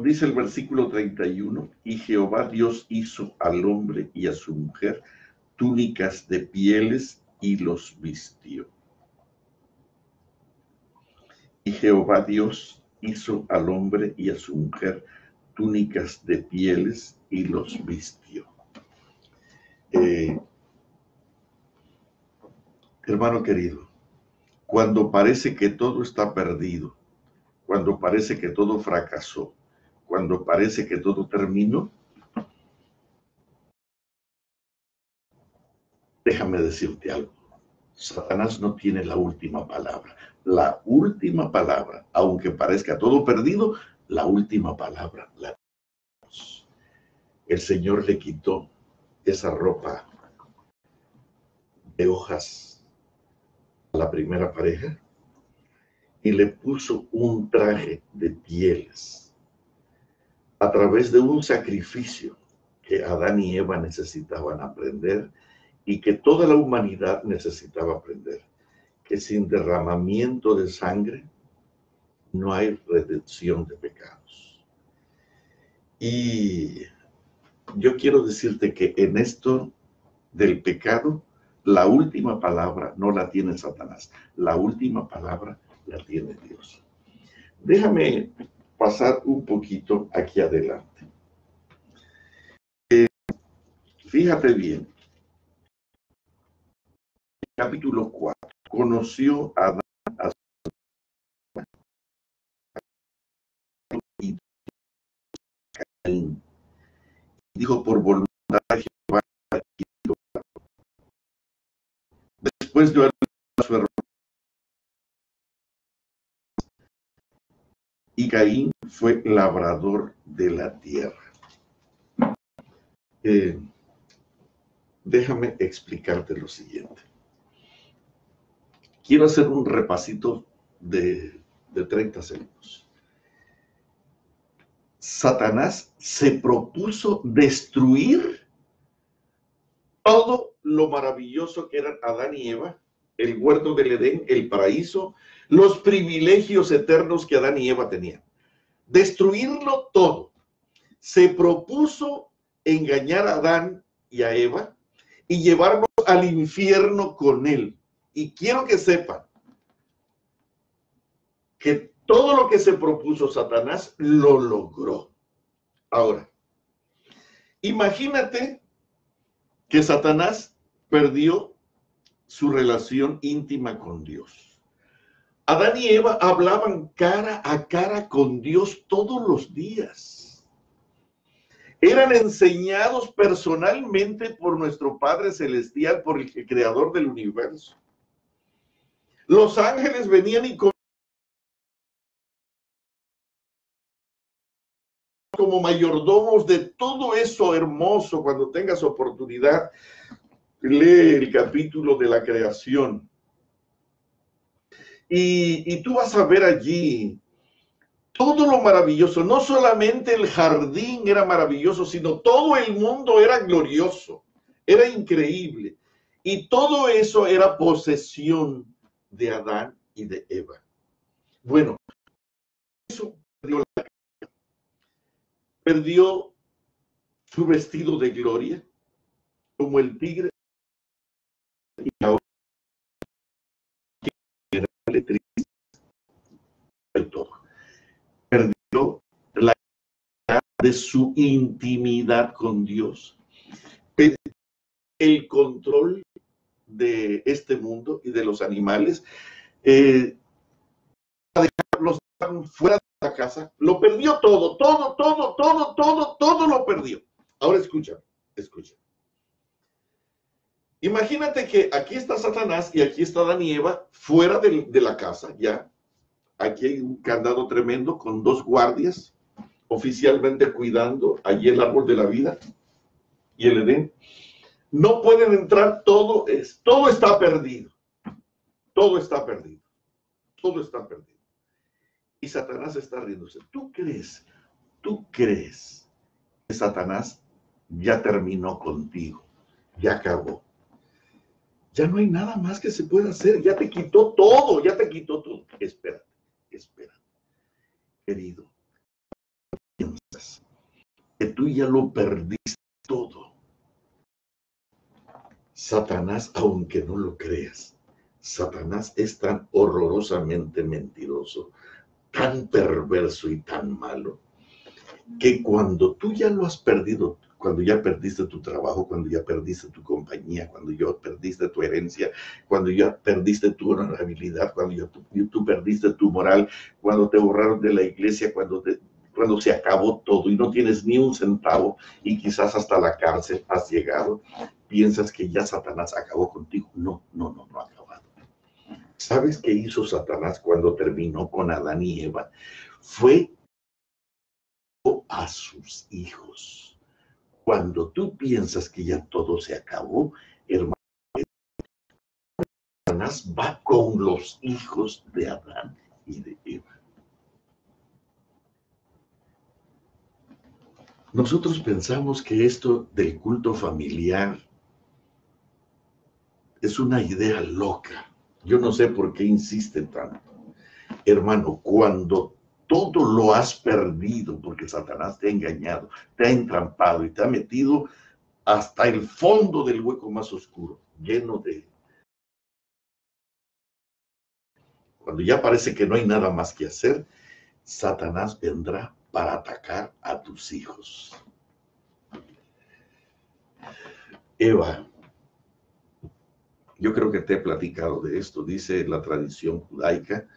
dice el versículo 31, y Jehová Dios hizo al hombre y a su mujer túnicas de pieles y los vistió. Y Jehová Dios hizo al hombre y a su mujer túnicas de pieles y los vistió. Hermano querido, cuando parece que todo está perdido, cuando parece que todo fracasó, cuando parece que todo terminó, déjame decirte algo. Satanás no tiene la última palabra. La última palabra, aunque parezca todo perdido, la última palabra la tenemos. El Señor le quitó esa ropa de hojas a la primera pareja y le puso un traje de pieles a través de un sacrificio que Adán y Eva necesitaban aprender y que toda la humanidad necesitaba aprender, que sin derramamiento de sangre no hay redención de pecados. Y yo quiero decirte que en esto del pecado, la última palabra no la tiene Satanás, la última palabra la tiene Dios. Déjame pasar un poquito aquí adelante. Fíjate bien. Capítulo 4. Conoció a Adán a su y Caín. Dijo, por voluntad de Jehová. Después dio a su hermano. Y Caín fue labrador de la tierra. Déjame explicarte lo siguiente. Quiero hacer un repasito de 30 segundos. Satanás se propuso destruir todo lo maravilloso que eran Adán y Eva, el huerto del Edén, el paraíso, los privilegios eternos que Adán y Eva tenían. Destruirlo todo. Se propuso engañar a Adán y a Eva y llevarnos al infierno con él. Y quiero que sepan que todo lo que se propuso Satanás lo logró. Ahora, imagínate que Satanás perdió su relación íntima con Dios. Adán y Eva hablaban cara a cara con Dios todos los días. Eran enseñados personalmente por nuestro Padre Celestial, por el creador del universo. Los ángeles venían y como mayordomos de todo eso hermoso. Cuando tengas oportunidad, lee el capítulo de la creación. Y tú vas a ver allí todo lo maravilloso. No solamente el jardín era maravilloso, sino todo el mundo era glorioso, era increíble. Y todo eso era posesión de Adán y de Eva. Bueno, eso perdió su vestido de gloria, como el tigre, y ahora triste del todo. Perdió la de su intimidad con Dios, perdió el control de este mundo y de los animales, dejarlos fuera de la casa, lo perdió todo lo perdió. Ahora escucha. Imagínate que aquí está Satanás y aquí está Adán y Eva fuera de la casa, ya. Aquí hay un candado tremendo con 2 guardias oficialmente cuidando allí el árbol de la vida y el Edén. No pueden entrar, todo está perdido. Todo está perdido. Y Satanás está riéndose. ¿Tú crees que Satanás ya terminó contigo? Ya acabó. Ya no hay nada más que se pueda hacer. Ya te quitó todo. Espérate. Querido, piensas que tú ya lo perdiste todo. Satanás, aunque no lo creas, Satanás es tan horrorosamente mentiroso, tan perverso y tan malo, que cuando tú ya lo has perdido, cuando ya perdiste tu trabajo, cuando ya perdiste tu compañía, cuando ya perdiste tu herencia, cuando ya perdiste tu honorabilidad, cuando ya tú perdiste tu moral, cuando te borraron de la iglesia, cuando se acabó todo y no tienes ni un centavo y quizás hasta la cárcel has llegado, piensas que ya Satanás acabó contigo. No ha acabado. ¿Sabes qué hizo Satanás cuando terminó con Adán y Eva? Fue a sus hijos. Cuando tú piensas que ya todo se acabó, hermano, Satanás va con los hijos de Adán y de Eva. Nosotros pensamos que esto del culto familiar es una idea loca. Yo no sé por qué insisten tanto. Hermano, cuando todo lo has perdido porque Satanás te ha engañado, te ha entrampado y te ha metido hasta el fondo del hueco más oscuro, lleno de... Cuando ya parece que no hay nada más que hacer, Satanás vendrá para atacar a tus hijos. Eva, yo creo que te he platicado de esto, dice la tradición judaica,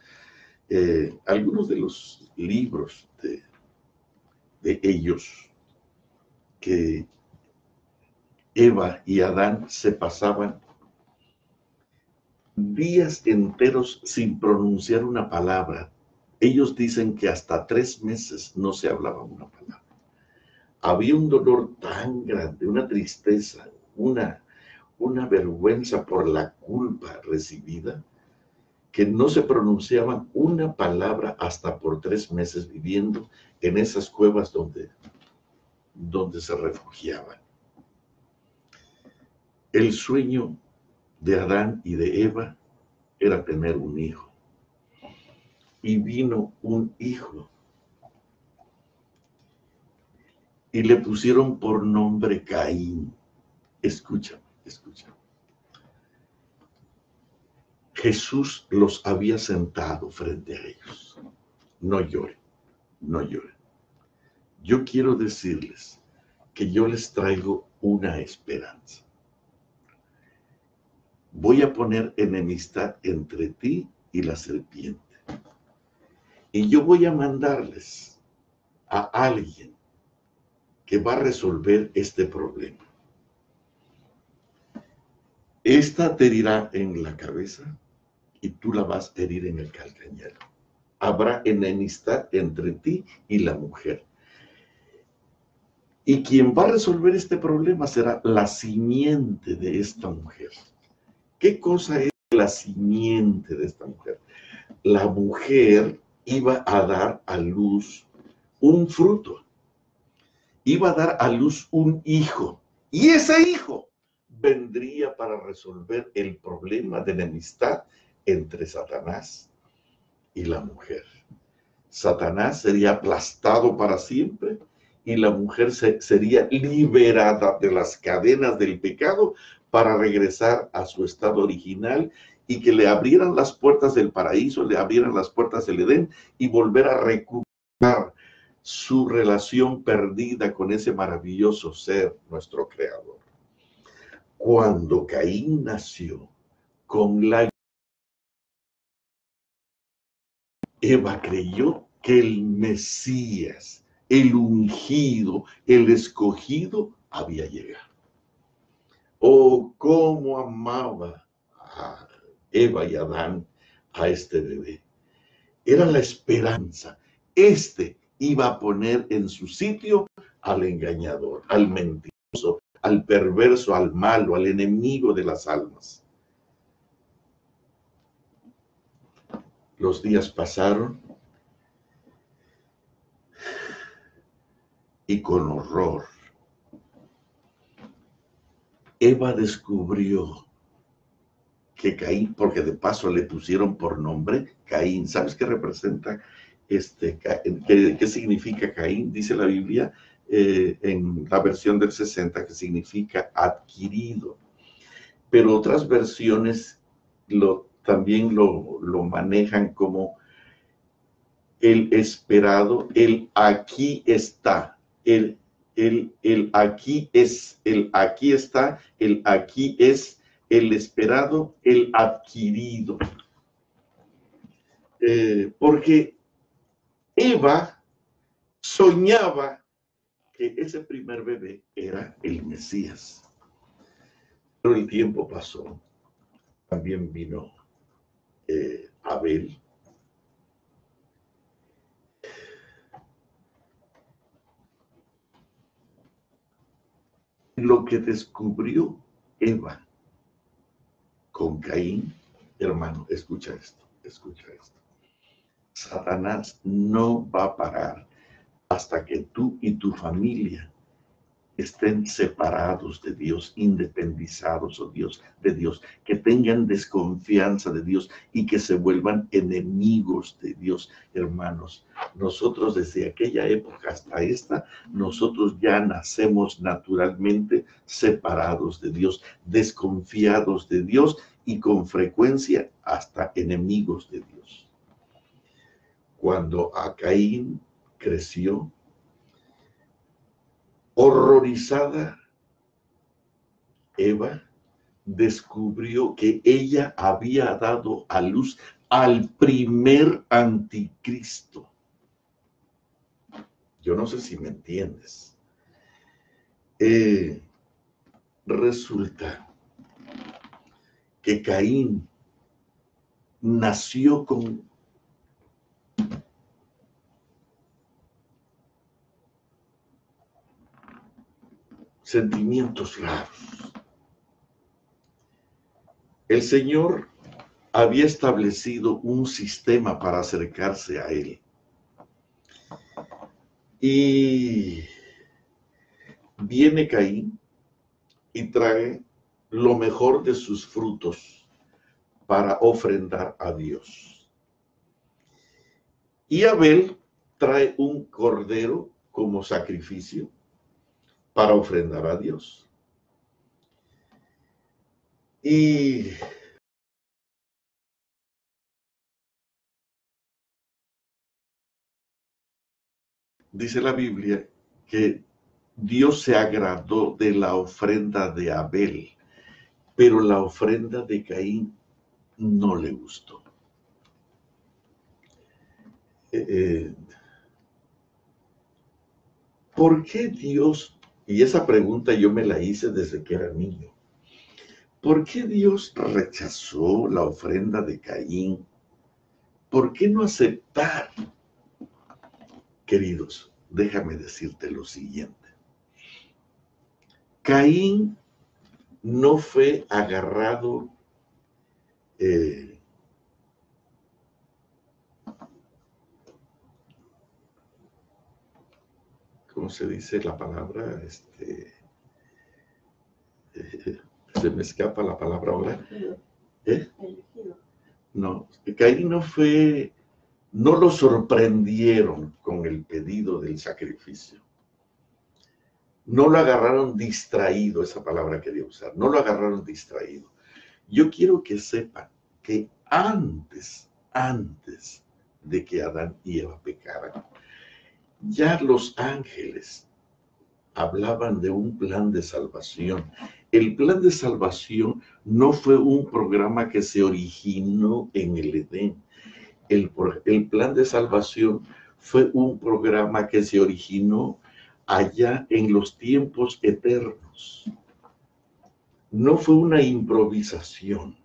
algunos de los libros de ellos, que Eva y Adán se pasaban días enteros sin pronunciar una palabra. Ellos dicen que hasta 3 meses no se hablaba una palabra. Había un dolor tan grande, una tristeza, una vergüenza por la culpa recibida, que no se pronunciaban una palabra hasta por 3 meses viviendo en esas cuevas donde se refugiaban. El sueño de Adán y de Eva era tener un hijo. Y vino un hijo. Y le pusieron por nombre Caín. Escúchame. Jesús los había sentado frente a ellos. No lloren. Yo quiero decirles que yo les traigo una esperanza. Voy a poner enemistad entre ti y la serpiente. Y yo voy a mandarles a alguien que va a resolver este problema. Esta te herirá en la cabeza y tú la vas a herir en el calcañar. Habrá enemistad entre ti y la mujer. Y quien va a resolver este problema será la simiente de esta mujer. ¿Qué cosa es la simiente de esta mujer? La mujer iba a dar a luz un fruto. Iba a dar a luz un hijo. Y ese hijo vendría para resolver el problema de enemistad entre Satanás y la mujer. Satanás sería aplastado para siempre y la mujer sería liberada de las cadenas del pecado para regresar a su estado original y que le abrieran las puertas del paraíso, le abrieran las puertas del Edén y volver a recuperar su relación perdida con ese maravilloso ser, nuestro Creador. Cuando Caín nació, con la Eva creyó que el Mesías, el ungido, el escogido, había llegado. Oh, cómo amaba a Eva y Adán a este bebé. Era la esperanza. Este iba a poner en su sitio al engañador, al mentiroso, al perverso, al malo, al enemigo de las almas. Los días pasaron y con horror Eva descubrió que Caín, porque de paso le pusieron por nombre Caín. ¿Sabes qué representa qué significa Caín? Dice la Biblia en la versión del 60 que significa adquirido. Pero otras versiones también lo manejan como el esperado, el aquí está, el el aquí es, el aquí está, el aquí es, el esperado, el adquirido. Porque Eva soñaba que ese primer bebé era el Mesías. Pero el tiempo pasó. También vino Abel. Lo que descubrió Eva con Caín, hermano, escucha esto, escucha esto. Satanás no va a parar hasta que tú y tu familia estén separados de Dios, independizados de Dios, que tengan desconfianza de Dios y que se vuelvan enemigos de Dios, hermanos. Nosotros desde aquella época hasta esta, nosotros ya nacemos naturalmente separados de Dios, desconfiados de Dios y con frecuencia hasta enemigos de Dios. Cuando a Caín creció, horrorizada, Eva descubrió que ella había dado a luz al primer anticristo. Yo no sé si me entiendes. Resulta que Caín nació con sentimientos raros. El Señor había establecido un sistema para acercarse a Él. Y viene Caín y trae lo mejor de sus frutos para ofrendar a Dios. Y Abel trae un cordero como sacrificio para ofrendar a Dios. Y dice la Biblia que Dios se agradó de la ofrenda de Abel, pero la ofrenda de Caín no le gustó. ¿Por qué Dios? Y esa pregunta yo me la hice desde que era niño. ¿Por qué Dios rechazó la ofrenda de Caín? ¿Por qué no aceptar? Queridos, déjame decirte lo siguiente. Caín no fue agarrado ¿cómo se dice la palabra? Se me escapa la palabra ahora. No, Caín no lo sorprendieron con el pedido del sacrificio. No lo agarraron distraído, esa palabra quería usar. No lo agarraron distraído. Yo quiero que sepan que antes de que Adán y Eva pecaran, ya los ángeles hablaban de un plan de salvación. El plan de salvación no fue un programa que se originó en el Edén. El plan de salvación fue un programa que se originó allá en los tiempos eternos. No fue una improvisación.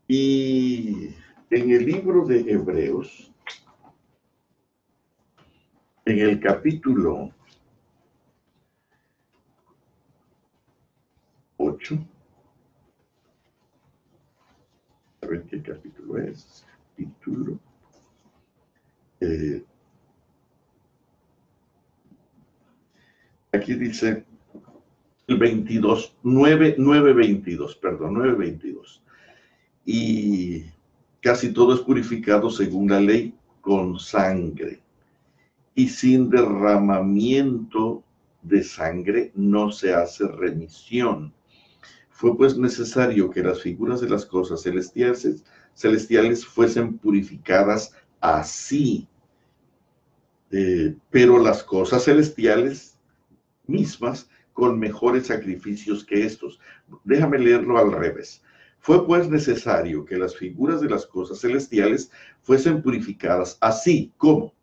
Y en el libro de Hebreos, en el capítulo 8, a ver qué capítulo es, capítulo, aquí dice el 22, 9:22. Y casi todo es purificado según la ley con sangre. Y sin derramamiento de sangre no se hace remisión. Fue pues necesario que las figuras de las cosas celestiales fuesen purificadas así. Pero las cosas celestiales mismas con mejores sacrificios que estos. Déjame leerlo al revés. Fue pues necesario que las figuras de las cosas celestiales fuesen purificadas, así como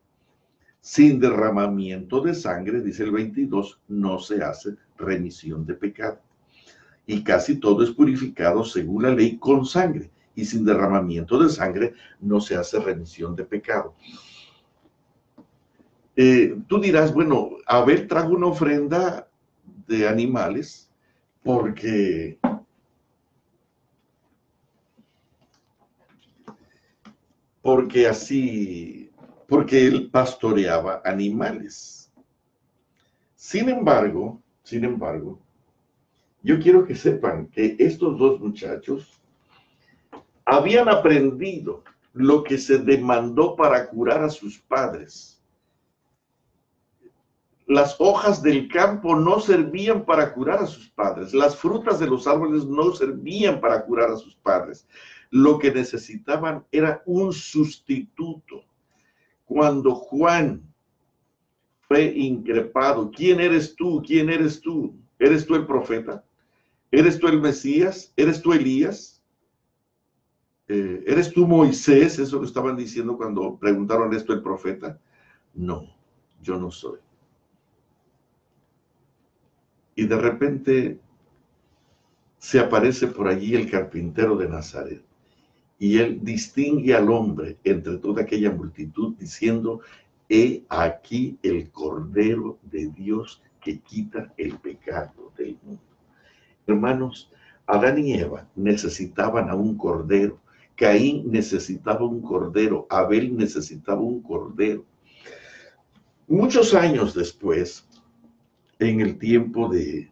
sin derramamiento de sangre, dice el 22, no se hace remisión de pecado. Y casi todo es purificado según la ley con sangre, y sin derramamiento de sangre no se hace remisión de pecado. Tú dirás, bueno, Abel trajo una ofrenda de animales porque él pastoreaba animales. Sin embargo, yo quiero que sepan que estos dos muchachos habían aprendido lo que se demandó para curar a sus padres. Las hojas del campo no servían para curar a sus padres. Las frutas de los árboles no servían para curar a sus padres. Lo que necesitaban era un sustituto. Cuando Juan fue increpado, ¿quién eres tú? ¿Quién eres tú? ¿Eres tú el profeta? ¿Eres tú el Mesías? ¿Eres tú Elías? ¿Eres tú Moisés? Eso lo estaban diciendo cuando preguntaron, ¿eres tú el profeta? No, yo no soy. Y de repente se aparece por allí el carpintero de Nazaret. Y él distingue al hombre entre toda aquella multitud diciendo, he aquí el Cordero de Dios que quita el pecado del mundo. Hermanos, Adán y Eva necesitaban a un cordero. Caín necesitaba un cordero. Abel necesitaba un cordero. Muchos años después, en el tiempo de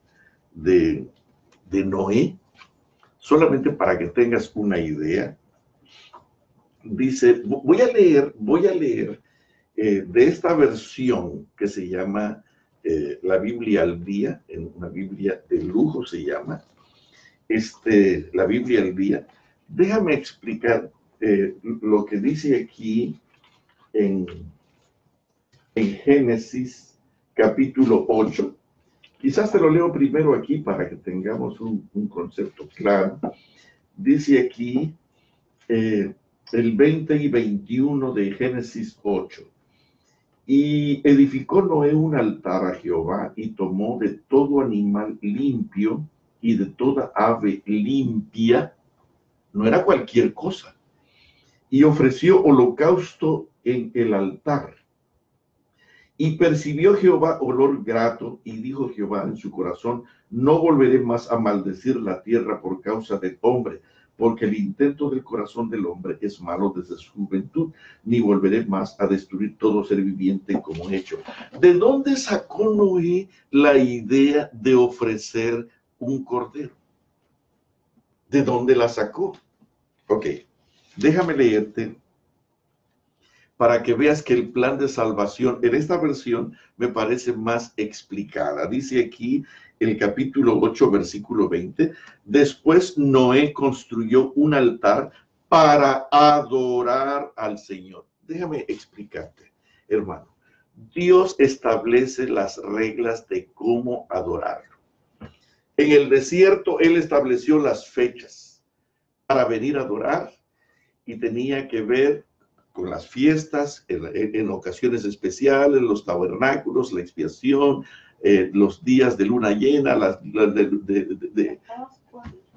Noé, solamente para que tengas una idea, dice, voy a leer de esta versión que se llama la Biblia al día, en una Biblia de lujo se llama, la Biblia al día. Déjame explicar lo que dice aquí en Génesis capítulo 8. Quizás te lo leo primero aquí para que tengamos un concepto claro. Dice aquí el 20 y 21 de Génesis 8. Y edificó Noé un altar a Jehová y tomó de todo animal limpio y de toda ave limpia, no era cualquier cosa, y ofreció holocausto en el altar. Y percibió Jehová olor grato, y dijo Jehová en su corazón, no volveré más a maldecir la tierra por causa del hombre, porque el intento del corazón del hombre es malo desde su juventud, ni volveré más a destruir todo ser viviente como he hecho. ¿De dónde sacó Noé la idea de ofrecer un cordero? ¿De dónde la sacó? Ok, déjame leerte para que veas que el plan de salvación en esta versión me parece más explicada. Dice aquí el capítulo 8, versículo 20, después Noé construyó un altar para adorar al Señor. Déjame explicarte, hermano. Dios establece las reglas de cómo adorarlo. En el desierto, Él estableció las fechas para venir a adorar y tenía que ver con las fiestas, en ocasiones especiales, los tabernáculos, la expiación, los días de luna llena,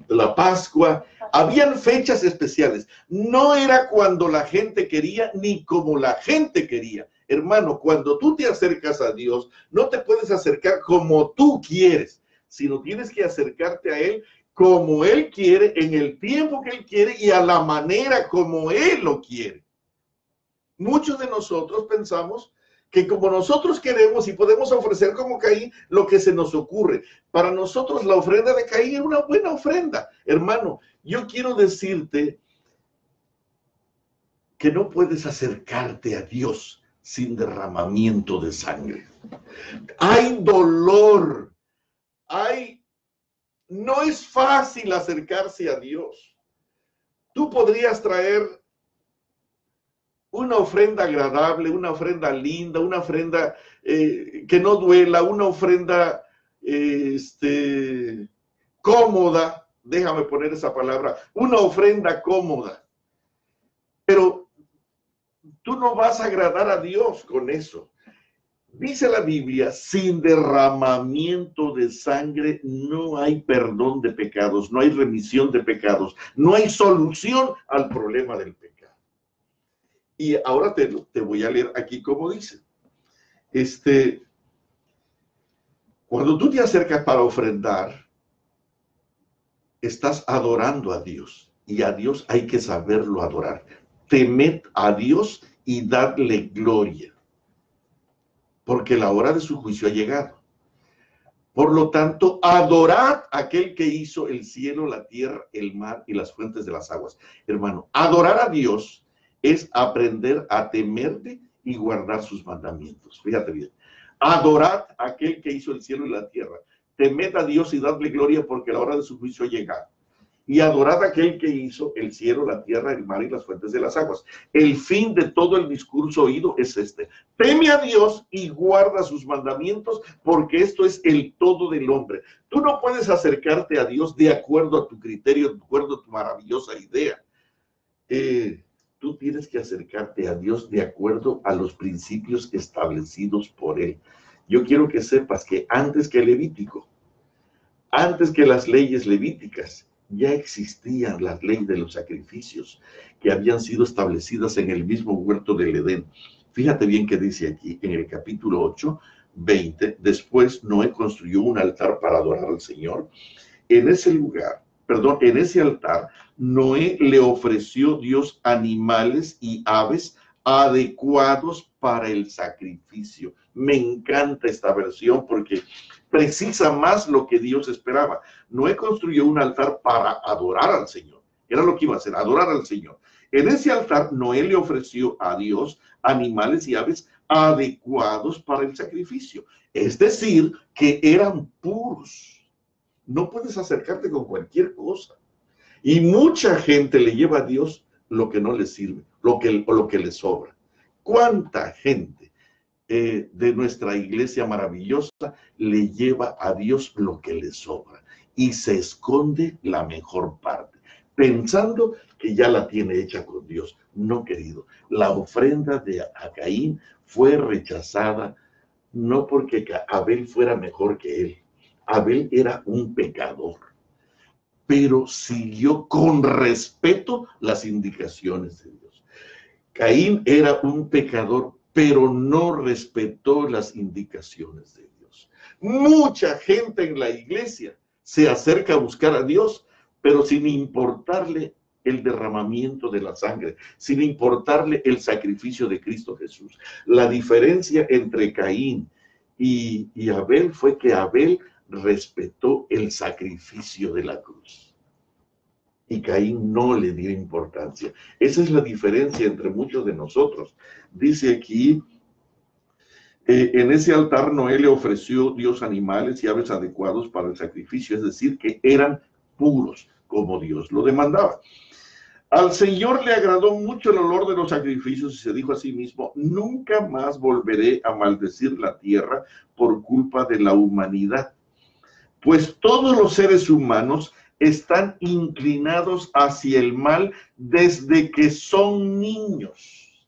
la Pascua. Habían fechas especiales. No era cuando la gente quería ni como la gente quería. Hermano, cuando tú te acercas a Dios, no te puedes acercar como tú quieres, sino tienes que acercarte a Él como Él quiere, en el tiempo que Él quiere y a la manera como Él lo quiere. Muchos de nosotros pensamos que como nosotros queremos y podemos ofrecer como Caín lo que se nos ocurre. Para nosotros la ofrenda de Caín era una buena ofrenda. Hermano, yo quiero decirte que no puedes acercarte a Dios sin derramamiento de sangre. Hay dolor, no es fácil acercarse a Dios. Tú podrías traer una ofrenda agradable, una ofrenda linda, una ofrenda que no duela, una ofrenda cómoda, déjame poner esa palabra, una ofrenda cómoda. Pero tú no vas a agradar a Dios con eso. Dice la Biblia, sin derramamiento de sangre no hay perdón de pecados, no hay remisión de pecados, no hay solución al problema del pecado. Y ahora te voy a leer aquí cómo dice. Cuando tú te acercas para ofrendar, estás adorando a Dios, y a Dios hay que saberlo adorar. Temed a Dios y dadle gloria, porque la hora de su juicio ha llegado. Por lo tanto, adorad a aquel que hizo el cielo, la tierra, el mar y las fuentes de las aguas. Hermano, adorar a Dios es aprender a temerle y guardar sus mandamientos. Fíjate bien. Adorad a aquel que hizo el cielo y la tierra. Temed a Dios y dadle gloria, porque la hora de su juicio ha llegado. Y adorad a aquel que hizo el cielo, la tierra, el mar y las fuentes de las aguas. El fin de todo el discurso oído es este: teme a Dios y guarda sus mandamientos, porque esto es el todo del hombre. Tú no puedes acercarte a Dios de acuerdo a tu criterio, de acuerdo a tu maravillosa idea. Tú tienes que acercarte a Dios de acuerdo a los principios establecidos por Él. Yo quiero que sepas que antes que Levítico, antes que las leyes levíticas, ya existían las leyes de los sacrificios que habían sido establecidas en el mismo huerto del Edén. Fíjate bien que dice aquí en el capítulo 8, 20, después Noé construyó un altar para adorar al Señor. En ese altar, Noé le ofreció Dios animales y aves adecuados para el sacrificio. Me encanta esta versión porque precisa más lo que Dios esperaba. Noé construyó un altar para adorar al Señor. Era lo que iba a hacer, adorar al Señor. En ese altar, Noé le ofreció a Dios animales y aves adecuados para el sacrificio. Es decir, que eran puros. No puedes acercarte con cualquier cosa. Y mucha gente le lleva a Dios lo que no le sirve, lo que le sobra. ¿Cuánta gente de nuestra iglesia maravillosa le lleva a Dios lo que le sobra y se esconde la mejor parte, pensando que ya la tiene hecha con Dios? No, querido, la ofrenda de Caín fue rechazada no porque Abel fuera mejor que él. Abel era un pecador, pero siguió con respeto las indicaciones de Dios. Caín era un pecador, pero no respetó las indicaciones de Dios. Mucha gente en la iglesia se acerca a buscar a Dios, pero sin importarle el derramamiento de la sangre, sin importarle el sacrificio de Cristo Jesús. La diferencia entre Caín y Abel fue que Abel respetó el sacrificio de la cruz y Caín no le dio importancia. Esa es la diferencia entre muchos de nosotros. Dice aquí, en ese altar Noé le ofreció Dios animales y aves adecuados para el sacrificio, es decir, que eran puros como Dios lo demandaba. Al Señor le agradó mucho el olor de los sacrificios y se dijo a sí mismo: nunca más volveré a maldecir la tierra por culpa de la humanidad, pues todos los seres humanos están inclinados hacia el mal desde que son niños.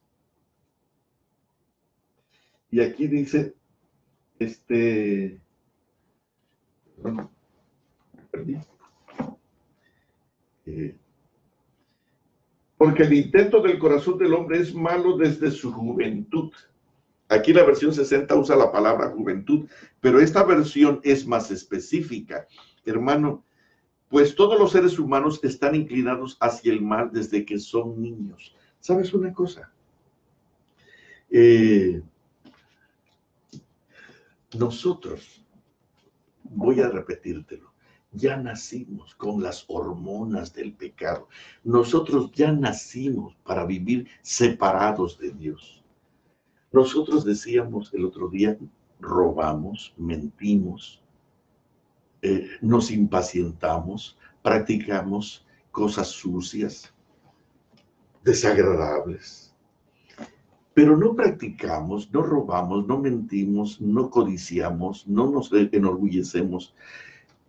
Y aquí dice, porque el intento del corazón del hombre es malo desde su juventud. Aquí la versión 60 usa la palabra juventud, pero esta versión es más específica. Hermano, pues todos los seres humanos están inclinados hacia el mal desde que son niños. ¿Sabes una cosa? Nosotros, voy a repetírtelo, ya nacimos con las hormonas del pecado. Nosotros ya nacimos para vivir separados de Dios. Nosotros decíamos el otro día, robamos, mentimos, nos impacientamos, practicamos cosas sucias, desagradables. pero no practicamos, no robamos, no mentimos, no codiciamos, no nos enorgullecemos,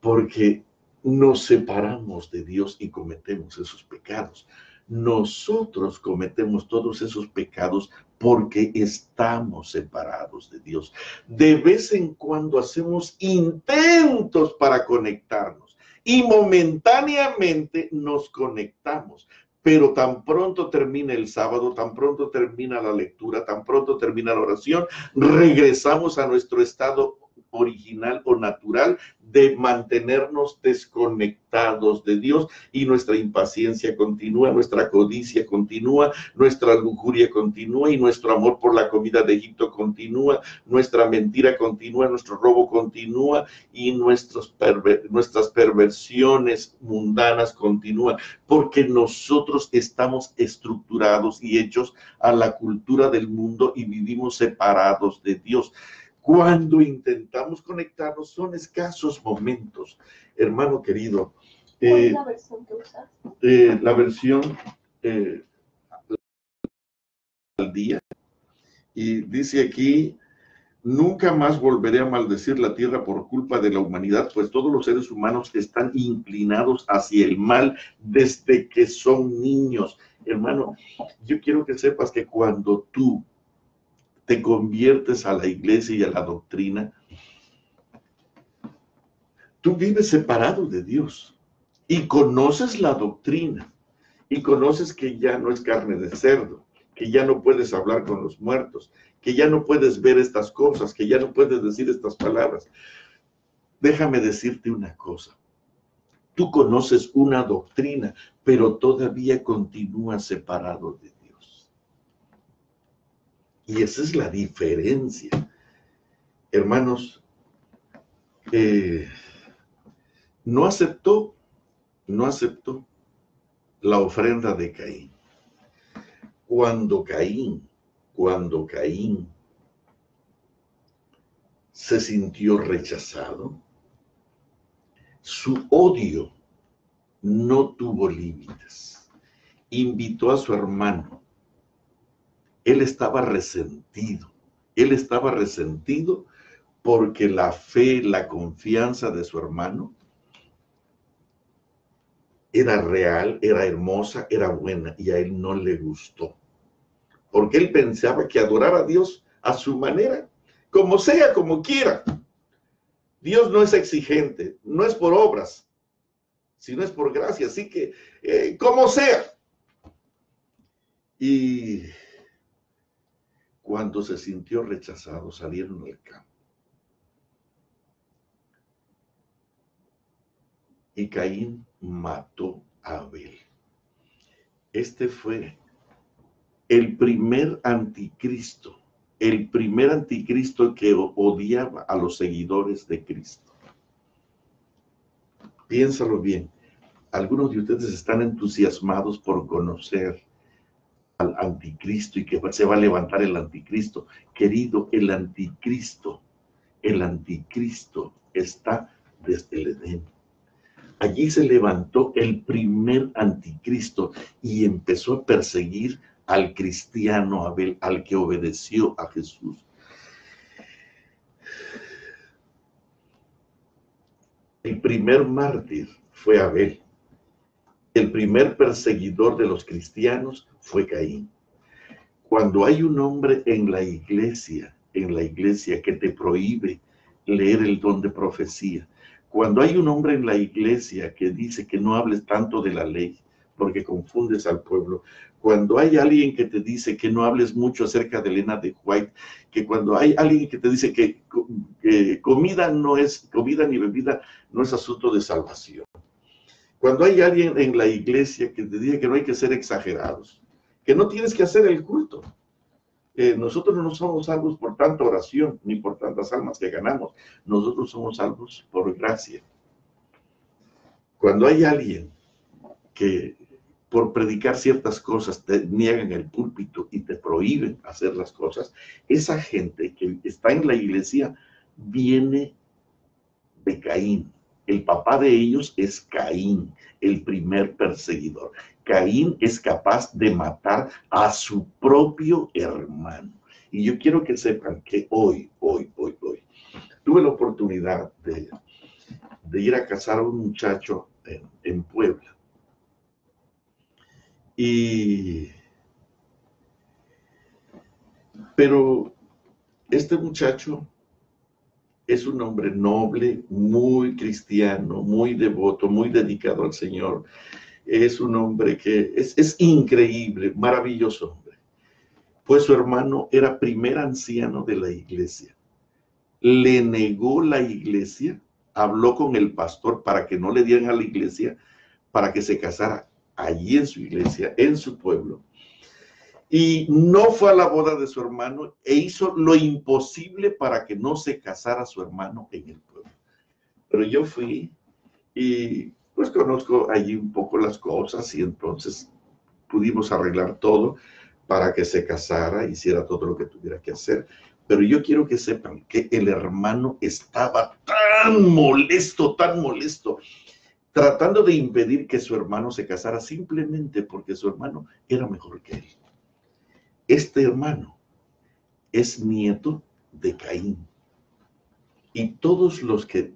porque nos separamos de Dios y cometemos esos pecados. Nosotros cometemos todos esos pecados porque estamos separados de Dios. De vez en cuando hacemos intentos para conectarnos y momentáneamente nos conectamos. Pero tan pronto termina el sábado, tan pronto termina la lectura, tan pronto termina la oración, regresamos a nuestro estado original o natural de mantenernos desconectados de Dios, y nuestra impaciencia continúa, nuestra codicia continúa, nuestra lujuria continúa, y nuestro amor por la comida de Egipto continúa, nuestra mentira continúa, nuestro robo continúa, y nuestras perversiones mundanas continúan, porque nosotros estamos estructurados y hechos a la cultura del mundo y vivimos separados de Dios. Cuando intentamos conectarnos son escasos momentos. Hermano querido, ¿cuál es la versión que usas? La versión al día, y dice aquí: nunca más volveré a maldecir la tierra por culpa de la humanidad, pues todos los seres humanos están inclinados hacia el mal desde que son niños. Hermano, yo quiero que sepas que cuando tú te conviertes a la iglesia y a la doctrina, tú vives separado de Dios y conoces la doctrina y conoces que ya no es carne de cerdo, que ya no puedes hablar con los muertos, que ya no puedes ver estas cosas, que ya no puedes decir estas palabras. Déjame decirte una cosa. Tú conoces una doctrina, pero todavía continúas separado de Dios. Y esa es la diferencia. Hermanos, no aceptó la ofrenda de Caín. Cuando Caín se sintió rechazado, su odio no tuvo límites. Invitó a su hermano. Él estaba resentido porque la fe, la confianza de su hermano era real, era hermosa, era buena, y a él no le gustó. Porque él pensaba que adorar a Dios a su manera, como sea, como quiera. Dios no es exigente, no es por obras, sino es por gracia. Así que, como sea. Y cuando se sintió rechazado, salieron al campo. Y Caín mató a Abel. Este fue el primer anticristo que odiaba a los seguidores de Cristo. Piénsalo bien. Algunos de ustedes están entusiasmados por conocer al anticristo y que se va a levantar el anticristo. Querido, el anticristo está desde el Edén. Allí se levantó el primer anticristo y empezó a perseguir al cristiano Abel, al que obedeció a Jesús. El primer mártir fue Abel. El primer perseguidor de los cristianos fue Caín. Cuando hay un hombre en la iglesia que te prohíbe leer el don de profecía, cuando hay un hombre en la iglesia que dice que no hables tanto de la ley porque confundes al pueblo, cuando hay alguien que te dice que no hables mucho acerca de Elena de White, que cuando hay alguien que te dice que comida ni bebida no es asunto de salvación, cuando hay alguien en la iglesia que te dice que no hay que ser exagerados, que no tienes que hacer el culto, nosotros no somos salvos por tanta oración ni por tantas almas que ganamos, nosotros somos salvos por gracia. Cuando hay alguien que por predicar ciertas cosas te niegan el púlpito y te prohíben hacer las cosas, esa gente que está en la iglesia viene de Caín, El papá de ellos es Caín, el primer perseguidor. Caín es capaz de matar a su propio hermano. Y yo quiero que sepan que hoy, tuve la oportunidad de ir a casar a un muchacho en Puebla. Pero este muchacho es un hombre noble, muy cristiano, muy devoto, muy dedicado al Señor. Es un hombre que es increíble, maravilloso hombre. Pues su hermano era primer anciano de la iglesia. Le negó la iglesia, habló con el pastor para que no le dieran a la iglesia, para que se casara allí en su iglesia, en su pueblo. Y no fue a la boda de su hermano e hizo lo imposible para que no se casara su hermano en el pueblo. Pero yo fui y pues conozco allí un poco las cosas y entonces pudimos arreglar todo para que se casara, hiciera todo lo que tuviera que hacer. Pero yo quiero que sepan que el hermano estaba tan molesto, tratando de impedir que su hermano se casara simplemente porque su hermano era mejor que él. Este hermano es nieto de Caín. Y todos los que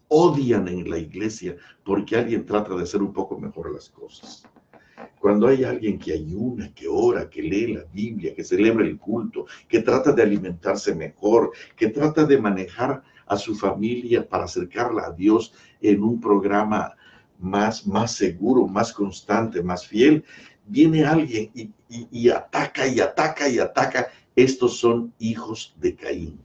odian en la iglesia porque alguien trata de hacer un poco mejor las cosas. Cuando hay alguien que ayuna, que ora, que lee la Biblia, que celebra el culto, que trata de alimentarse mejor, que trata de manejar a su familia para acercarla a Dios en un programa más seguro, más constante, más fiel, viene alguien y ataca y ataca y ataca. Estos son hijos de Caín.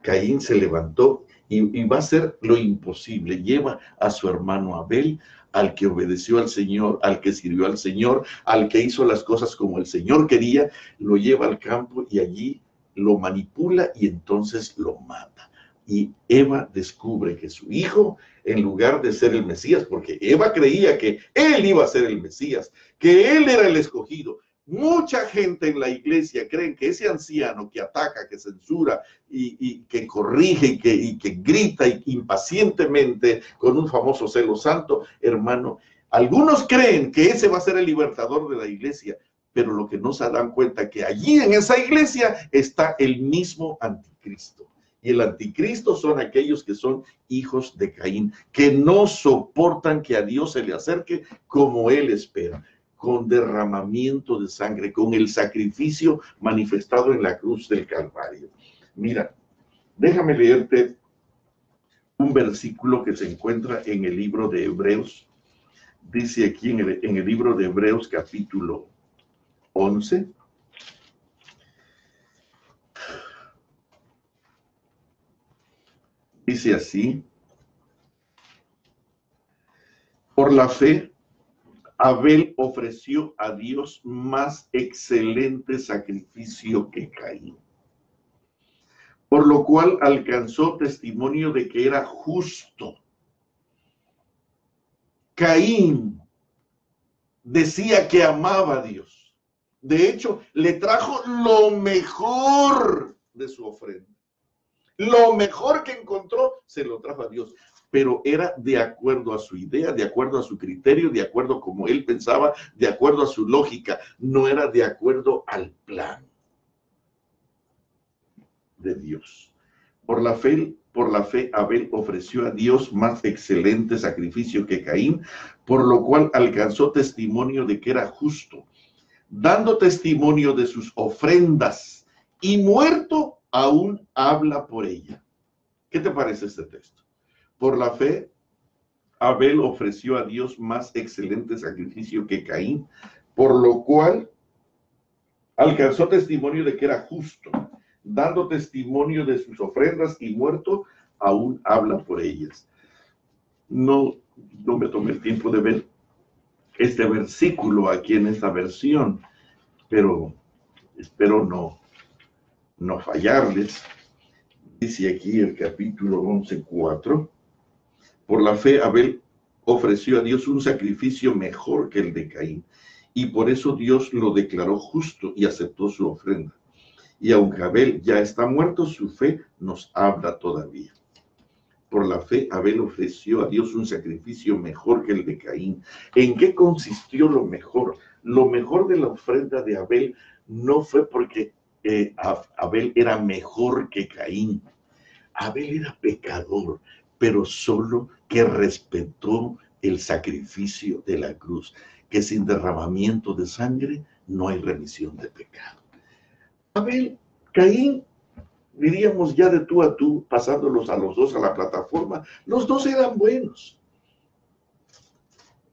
Caín se levantó y va a hacer lo imposible. Lleva a su hermano Abel, al que obedeció al Señor, al que sirvió al Señor, al que hizo las cosas como el Señor quería, lo lleva al campo y allí lo manipula y entonces lo mata. Y Eva descubre que su hijo, en lugar de ser el Mesías, porque Eva creía que él iba a ser el Mesías, que él era el escogido. Mucha gente en la iglesia creen que ese anciano que ataca, que censura y que corrige y que grita impacientemente con un famoso celo santo, hermano, algunos creen que ese va a ser el libertador de la iglesia, pero lo que no se dan cuenta es que allí en esa iglesia está el mismo anticristo. Y el anticristo son aquellos que son hijos de Caín, que no soportan que a Dios se le acerque como él espera, con derramamiento de sangre, con el sacrificio manifestado en la cruz del Calvario. Mira, déjame leerte un versículo que se encuentra en el libro de Hebreos. Dice aquí en el libro de Hebreos capítulo 11. Dice así: por la fe, Abel ofreció a Dios más excelente sacrificio que Caín, por lo cual alcanzó testimonio de que era justo. Caín decía que amaba a Dios. De hecho, le trajo lo mejor de su ofrenda. Lo mejor que encontró se lo trajo a Dios, pero era de acuerdo a su idea, de acuerdo a su criterio, de acuerdo a como él pensaba, de acuerdo a su lógica, no era de acuerdo al plan de Dios. Por la fe, Abel ofreció a Dios más excelente sacrificio que Caín, por lo cual alcanzó testimonio de que era justo, dando testimonio de sus ofrendas, y muerto aún habla por ella. ¿Qué te parece este texto? Por la fe, Abel ofreció a Dios más excelente sacrificio que Caín, por lo cual alcanzó testimonio de que era justo, dando testimonio de sus ofrendas, y muerto aún habla por ellas. No me tomé el tiempo de ver este versículo aquí en esta versión, pero espero no fallarles. Dice aquí el capítulo 11:4, por la fe Abel ofreció a Dios un sacrificio mejor que el de Caín, y por eso Dios lo declaró justo y aceptó su ofrenda. Y aunque Abel ya está muerto, su fe nos habla todavía. por la fe, Abel ofreció a Dios un sacrificio mejor que el de Caín. ¿En qué consistió lo mejor? Lo mejor de la ofrenda de Abel no fue porque Abel era mejor que Caín. Abel era pecador, pero solo que respetó el sacrificio de la cruz, que sin derramamiento de sangre no hay remisión de pecado. Caín, diríamos ya de tú a tú, pasándolos a los dos a la plataforma, los dos eran buenos.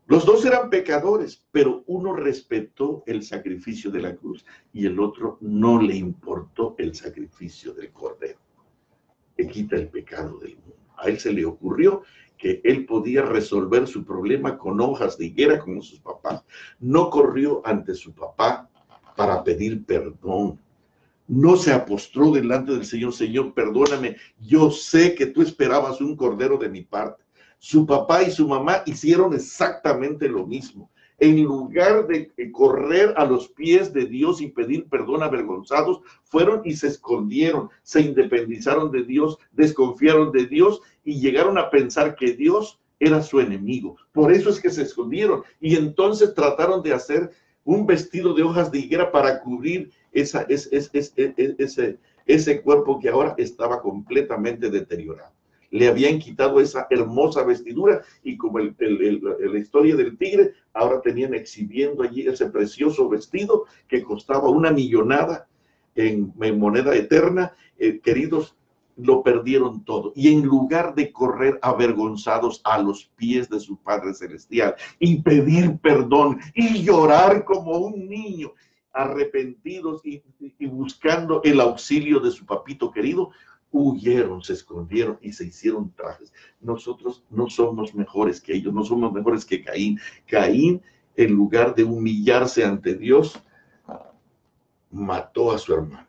Los dos eran pecadores, pero uno respetó el sacrificio de la cruz y el otro no le importó el sacrificio del cordero, que quita el pecado del mundo. A él se le ocurrió que él podía resolver su problema con hojas de higuera como sus papás. No corrió ante su papá para pedir perdón. No se apostró delante del Señor: Señor, perdóname, yo sé que tú esperabas un cordero de mi parte. Su papá y su mamá hicieron exactamente lo mismo. En lugar de correr a los pies de Dios y pedir perdón avergonzados, fueron y se escondieron, se independizaron de Dios, desconfiaron de Dios y llegaron a pensar que Dios era su enemigo. Por eso es que se escondieron y entonces trataron de hacer un vestido de hojas de higuera para cubrir ese cuerpo que ahora estaba completamente deteriorado. Le habían quitado esa hermosa vestidura y como la historia del tigre, ahora tenían exhibiendo allí ese precioso vestido que costaba una millonada en moneda eterna. Queridos, lo perdieron todo. Y en lugar de correr avergonzados a los pies de su Padre Celestial y pedir perdón y llorar como un niño, arrepentidos y buscando el auxilio de su papito querido, huyeron, se escondieron y se hicieron trajes. Nosotros no somos mejores que ellos, no somos mejores que Caín. Caín, en lugar de humillarse ante Dios, mató a su hermano.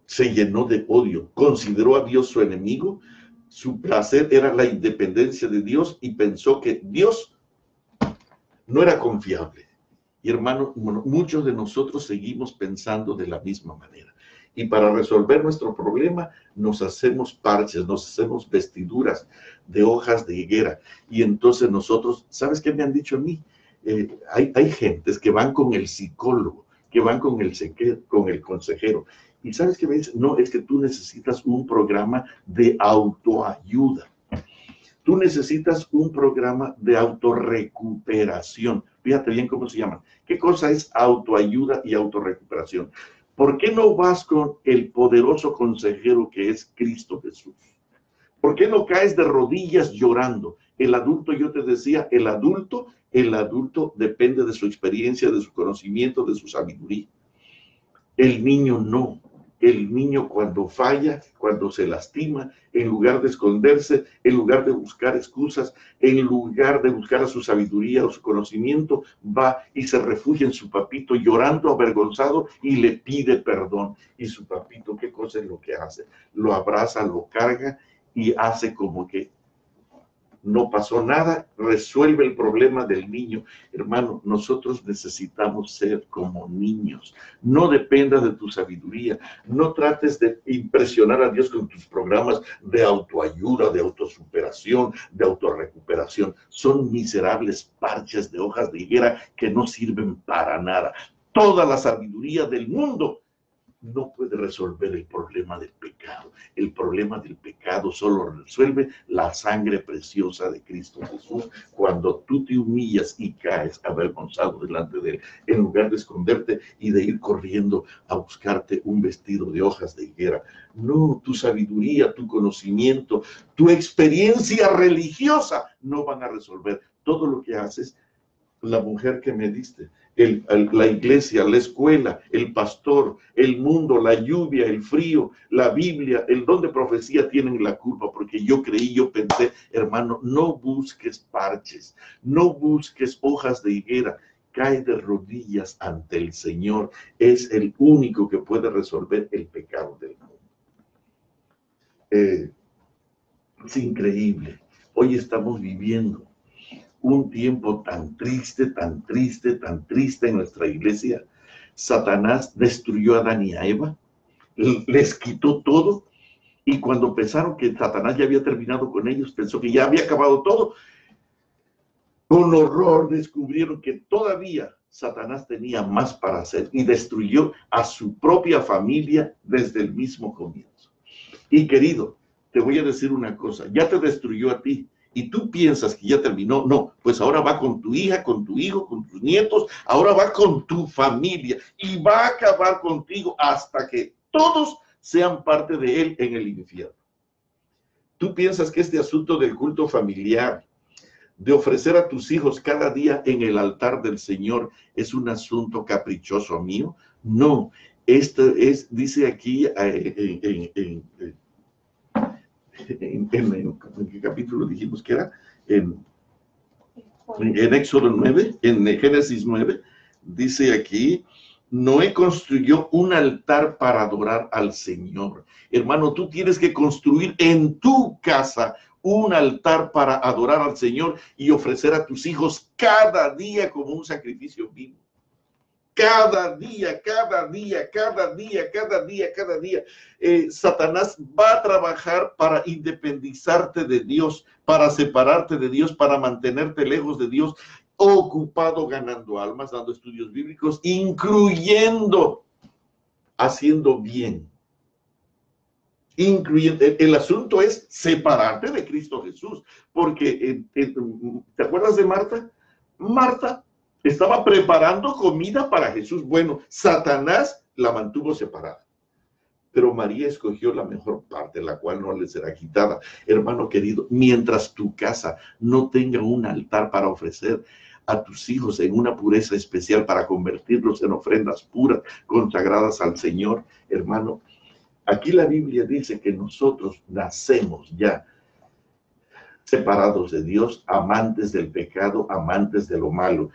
Se llenó de odio, consideró a Dios su enemigo, su placer era la independencia de Dios y pensó que Dios no era confiable. Y hermano, muchos de nosotros seguimos pensando de la misma manera. Y para resolver nuestro problema nos hacemos parches, nos hacemos vestiduras de hojas de higuera. Y entonces nosotros, ¿sabes qué me han dicho a mí? Hay gentes que van con el psicólogo, que van con el consejero. Y ¿sabes qué me dicen? No, es que tú necesitas un programa de autoayuda. Tú necesitas un programa de autorrecuperación. Fíjate bien cómo se llaman. ¿Qué cosa es autoayuda y autorrecuperación? ¿Por qué no vas con el poderoso consejero que es Cristo Jesús? ¿Por qué no caes de rodillas llorando? El adulto, yo te decía, el adulto depende de su experiencia, de su conocimiento, de su sabiduría. El niño no. El niño cuando falla, cuando se lastima, en lugar de esconderse, en lugar de buscar excusas, en lugar de buscar a su sabiduría o su conocimiento, va y se refugia en su papito llorando, avergonzado y le pide perdón. Y su papito, ¿qué cosa es lo que hace? Lo abraza, lo carga y hace como que no pasó nada, resuelve el problema del niño. Hermano, nosotros necesitamos ser como niños. No dependa de tu sabiduría. No trates de impresionar a Dios con tus programas de autoayuda, de autosuperación, de autorrecuperación. Son miserables parches de hojas de higuera que no sirven para nada. Toda la sabiduría del mundo no puede resolver el problema del pecado. El problema del pecado solo resuelve la sangre preciosa de Cristo Jesús. Cuando tú te humillas y caes avergonzado delante de Él, en lugar de esconderte y de ir corriendo a buscarte un vestido de hojas de higuera. No, tu sabiduría, tu conocimiento, tu experiencia religiosa no van a resolver. Todo lo que haces, la mujer que me diste, la iglesia, la escuela, el pastor, el mundo, la lluvia, el frío, la Biblia, el don de profecía tienen la culpa, porque yo creí, yo pensé, hermano, no busques parches, no busques hojas de higuera, cae de rodillas ante el Señor, es el único que puede resolver el pecado del mundo. Es increíble, hoy estamos viviendo un tiempo tan triste, tan triste, tan triste en nuestra iglesia. Satanás destruyó a Adán y a Eva, les quitó todo Y cuando pensaron que Satanás ya había terminado con ellos, pensó que ya había acabado todo, con horror descubrieron que todavía Satanás tenía más para hacer y destruyó a su propia familia desde el mismo comienzo. Y querido, te voy a decir una cosa, ya te destruyó a ti y tú piensas que ya terminó. No, pues ahora va con tu hija, con tu hijo, con tus nietos, ahora va con tu familia y va a acabar contigo hasta que todos sean parte de él en el infierno. Tú piensas que este asunto del culto familiar, de ofrecer a tus hijos cada día en el altar del Señor, es un asunto caprichoso mío. No, esto es, dice aquí ¿en qué capítulo dijimos que era? En Éxodo 9, en Génesis 9, dice aquí, Noé construyó un altar para adorar al Señor. Hermano, tú tienes que construir en tu casa un altar para adorar al Señor y ofrecer a tus hijos cada día como un sacrificio vivo. Cada día, cada día, cada día, cada día, cada día. Satanás va a trabajar para independizarte de Dios, para separarte de Dios, para mantenerte lejos de Dios, ocupado ganando almas, dando estudios bíblicos, incluyendo haciendo bien. El asunto es separarte de Cristo Jesús, porque ¿te acuerdas de Marta? Marta estaba preparando comida para Jesús. Bueno, Satanás la mantuvo separada, pero María escogió la mejor parte, la cual no le será quitada. Hermano querido, mientras tu casa no tenga un altar para ofrecer a tus hijos en una pureza especial, para convertirlos en ofrendas puras, consagradas al Señor, hermano, aquí la Biblia dice que nosotros nacemos ya separados de Dios, amantes del pecado, amantes de lo malo.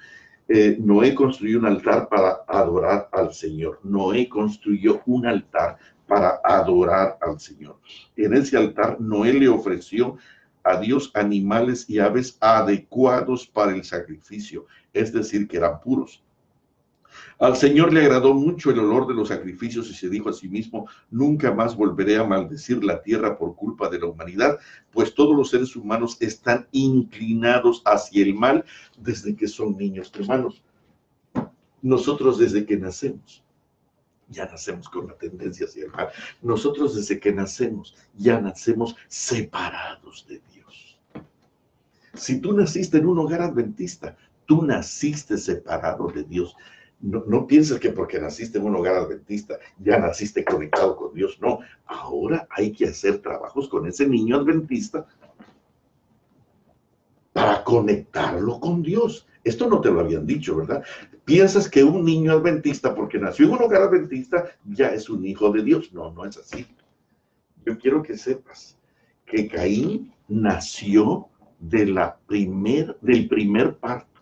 Noé construyó un altar para adorar al Señor. Noé construyó un altar para adorar al Señor. En ese altar, Noé le ofreció a Dios animales y aves adecuados para el sacrificio, es decir, que eran puros. Al Señor le agradó mucho el olor de los sacrificios y se dijo a sí mismo, nunca más volveré a maldecir la tierra por culpa de la humanidad, pues todos los seres humanos están inclinados hacia el mal desde que son niños. Hermanos, nosotros desde que nacemos, ya nacemos con la tendencia hacia el mal. Nosotros desde que nacemos, ya nacemos separados de Dios. Si tú naciste en un hogar adventista, tú naciste separado de Dios. No pienses que porque naciste en un hogar adventista ya naciste conectado con Dios. No, ahora hay que hacer trabajos con ese niño adventista para conectarlo con Dios. Esto no te lo habían dicho, ¿verdad? Piensas que un niño adventista, porque nació en un hogar adventista, ya es un hijo de Dios. No, no es así. Yo quiero que sepas que Caín nació del primer parto,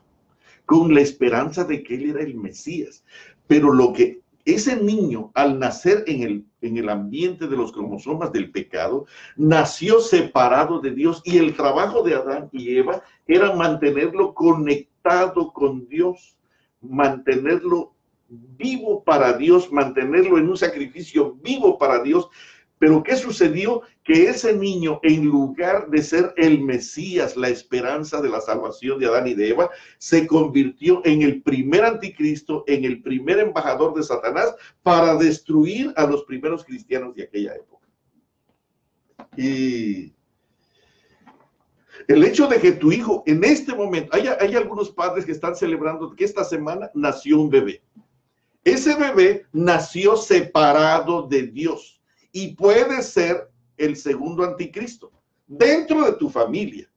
con la esperanza de que él era el Mesías. Pero lo que ese niño, al nacer en el ambiente de los cromosomas del pecado, nació separado de Dios, y el trabajo de Adán y Eva era mantenerlo conectado con Dios, mantenerlo vivo para Dios, mantenerlo en un sacrificio vivo para Dios. Pero ¿qué sucedió? Que ese niño, en lugar de ser el Mesías, la esperanza de la salvación de Adán y de Eva, se convirtió en el primer anticristo, en el primer embajador de Satanás para destruir a los primeros cristianos de aquella época. Y el hecho de que tu hijo, en este momento, hay algunos padres que están celebrando que esta semana nació un bebé. Ese bebé nació separado de Dios. Y puede ser el segundo anticristo dentro de tu familia,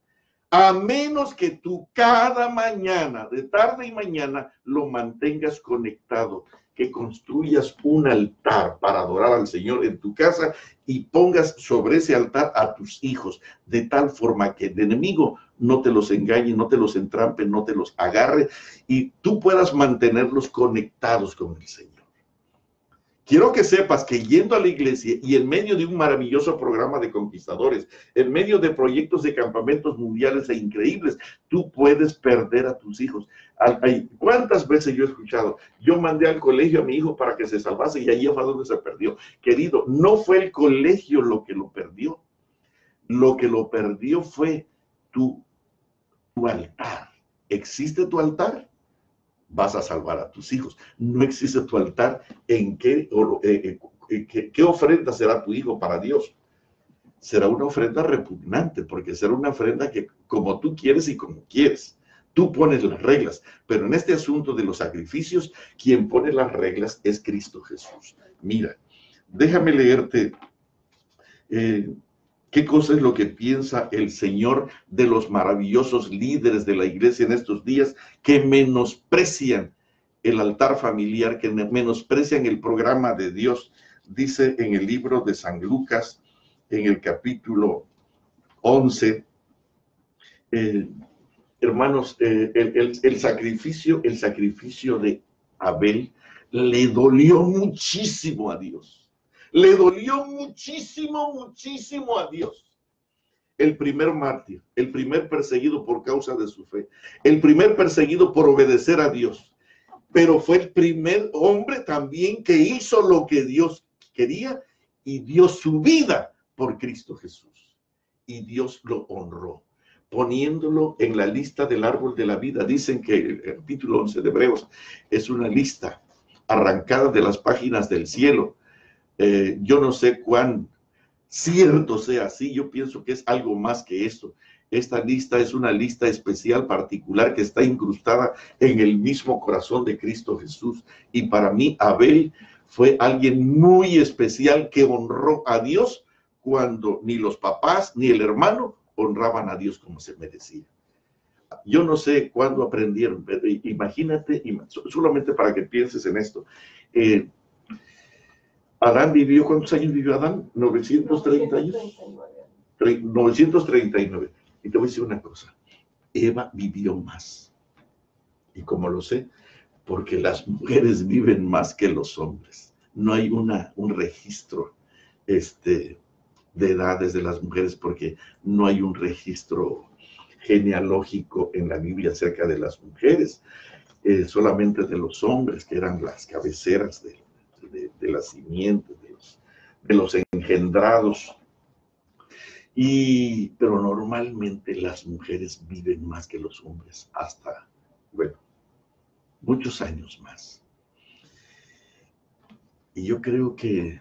a menos que tú cada mañana, de tarde y mañana, lo mantengas conectado, que construyas un altar para adorar al Señor en tu casa y pongas sobre ese altar a tus hijos, de tal forma que el enemigo no te los engañe, no te los entrampe, no te los agarre, y tú puedas mantenerlos conectados con el Señor. Quiero que sepas que yendo a la iglesia y en medio de un maravilloso programa de conquistadores, en medio de proyectos de campamentos mundiales e increíbles, tú puedes perder a tus hijos. ¿Cuántas veces yo he escuchado? Yo mandé al colegio a mi hijo para que se salvase y allí fue donde se perdió. Querido, no fue el colegio lo que lo perdió. Lo que lo perdió fue tu altar. ¿Existe tu altar? Vas a salvar a tus hijos. No existe tu altar, ¿en qué ofrenda será tu hijo para Dios? Será una ofrenda repugnante, porque será una ofrenda que como tú quieres y como quieres. Tú pones las reglas, pero en este asunto de los sacrificios, quien pone las reglas es Cristo Jesús. Mira, déjame leerte qué cosa es lo que piensa el Señor de los maravillosos líderes de la iglesia en estos días que menosprecian el altar familiar, que menosprecian el programa de Dios. Dice en el libro de San Lucas, en el capítulo 11, hermanos, el sacrificio de Abel le dolió muchísimo a Dios. Le dolió muchísimo, muchísimo a Dios. El primer mártir, el primer perseguido por causa de su fe, el primer perseguido por obedecer a Dios, pero fue el primer hombre también que hizo lo que Dios quería y dio su vida por Cristo Jesús. Y Dios lo honró, poniéndolo en la lista del árbol de la vida. Dicen que el capítulo 11 de Hebreos es una lista arrancada de las páginas del cielo. Yo no sé cuán cierto sea así, yo pienso que es algo más que esto. Esta lista es una lista especial, particular, que está incrustada en el mismo corazón de Cristo Jesús. Y para mí, Abel fue alguien muy especial que honró a Dios cuando ni los papás ni el hermano honraban a Dios como se merecía. Yo no sé cuándo aprendieron, pero imagínate, solamente para que pienses en esto. Adán vivió, ¿cuántos años vivió Adán? 930 años. 939. Y te voy a decir una cosa, Eva vivió más. ¿Y cómo lo sé? Porque las mujeres viven más que los hombres. No hay un registro de edades de las mujeres, porque no hay un registro genealógico en la Biblia acerca de las mujeres, solamente de los hombres, que eran las cabeceras de la simiente, de los engendrados. Pero normalmente las mujeres viven más que los hombres, hasta, bueno, muchos años más. Y yo creo que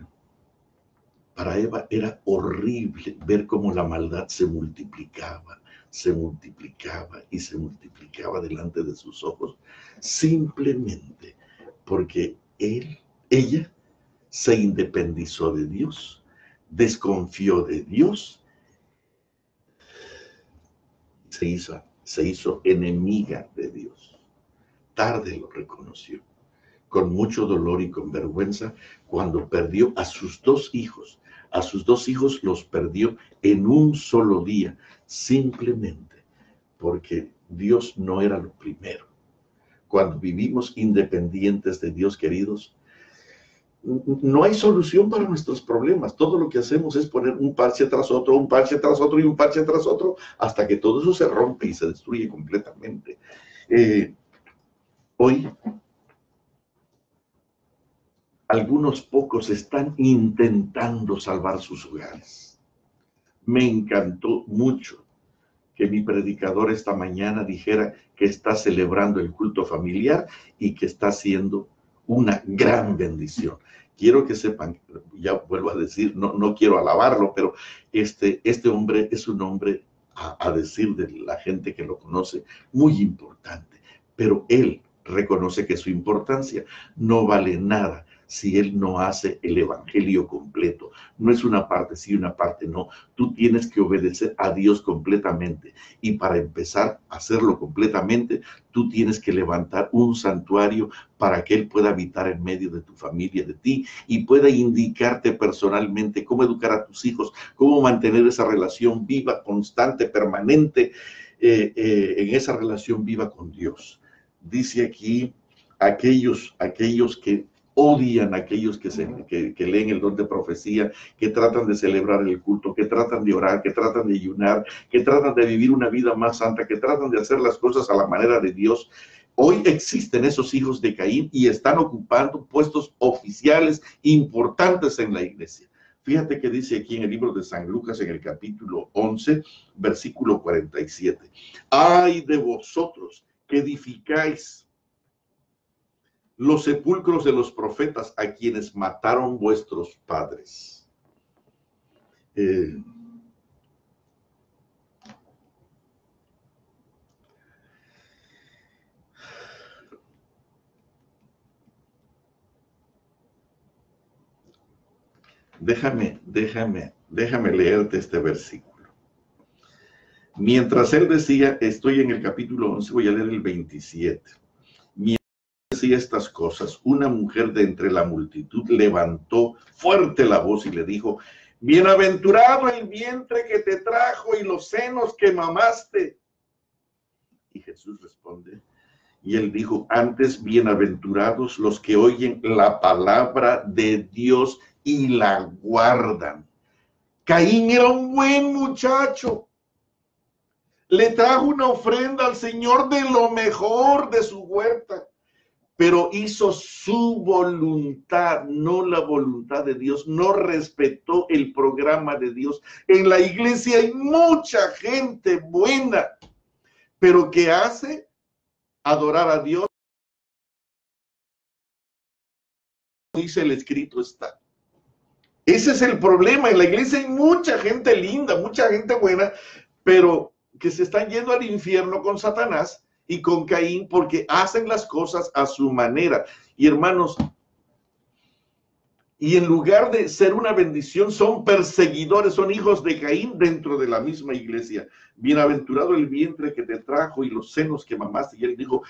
para Eva era horrible ver cómo la maldad se multiplicaba y se multiplicaba delante de sus ojos, simplemente porque ella se independizó de Dios, desconfió de Dios, se hizo enemiga de Dios. Tarde lo reconoció, con mucho dolor y con vergüenza, cuando perdió a sus dos hijos. A sus dos hijos los perdió en un solo día, simplemente porque Dios no era lo primero. Cuando vivimos independientes de Dios, queridos, no hay solución para nuestros problemas. Todo lo que hacemos es poner un parche tras otro, un parche tras otro y un parche tras otro, hasta que todo eso se rompe y se destruye completamente. Hoy, algunos pocos están intentando salvar sus hogares. Me encantó mucho que mi predicador esta mañana dijera que está celebrando el culto familiar y que está haciendo una gran bendición. Quiero que sepan, ya vuelvo a decir, no quiero alabarlo, pero este hombre es un hombre, a decir de la gente que lo conoce, muy importante. Pero él reconoce que su importancia no vale nada si él no hace el evangelio completo. No es una parte sí, una parte no. Tú tienes que obedecer a Dios completamente. Y para empezar a hacerlo completamente, tú tienes que levantar un santuario para que Él pueda habitar en medio de tu familia, de ti, y pueda indicarte personalmente cómo educar a tus hijos, cómo mantener esa relación viva, constante, permanente, en esa relación viva con Dios. Dice aquí, aquellos que odian a aquellos que leen el don de profecía, que tratan de celebrar el culto, que tratan de orar, que tratan de ayunar, que tratan de vivir una vida más santa, que tratan de hacer las cosas a la manera de Dios. Hoy existen esos hijos de Caín y están ocupando puestos oficiales importantes en la iglesia. Fíjate que dice aquí en el libro de San Lucas, en el capítulo 11, versículo 47. ¡Ay de vosotros que edificáis los sepulcros de los profetas a quienes mataron vuestros padres! Déjame leerte este versículo. Mientras él decía, estoy en el capítulo 11, voy a leer el 27. Mientras decía estas cosas, una mujer de entre la multitud levantó fuerte la voz y le dijo: bienaventurado el vientre que te trajo y los senos que mamaste. Y Jesús responde, y él dijo, antes bienaventurados los que oyen la palabra de Dios y la guardan. Caín era un buen muchacho. Le trajo una ofrenda al Señor de lo mejor de su huerta, pero hizo su voluntad, no la voluntad de Dios. No respetó el programa de Dios. En la iglesia hay mucha gente buena, pero que hace adorar a Dios. Dice el escrito está. Ese es el problema. En la iglesia hay mucha gente linda, mucha gente buena, pero que se están yendo al infierno con Satanás y con Caín porque hacen las cosas a su manera. Y hermanos, y en lugar de ser una bendición, son perseguidores, son hijos de Caín dentro de la misma iglesia. Bienaventurado el vientre que te trajo y los senos que mamaste. Y él dijo,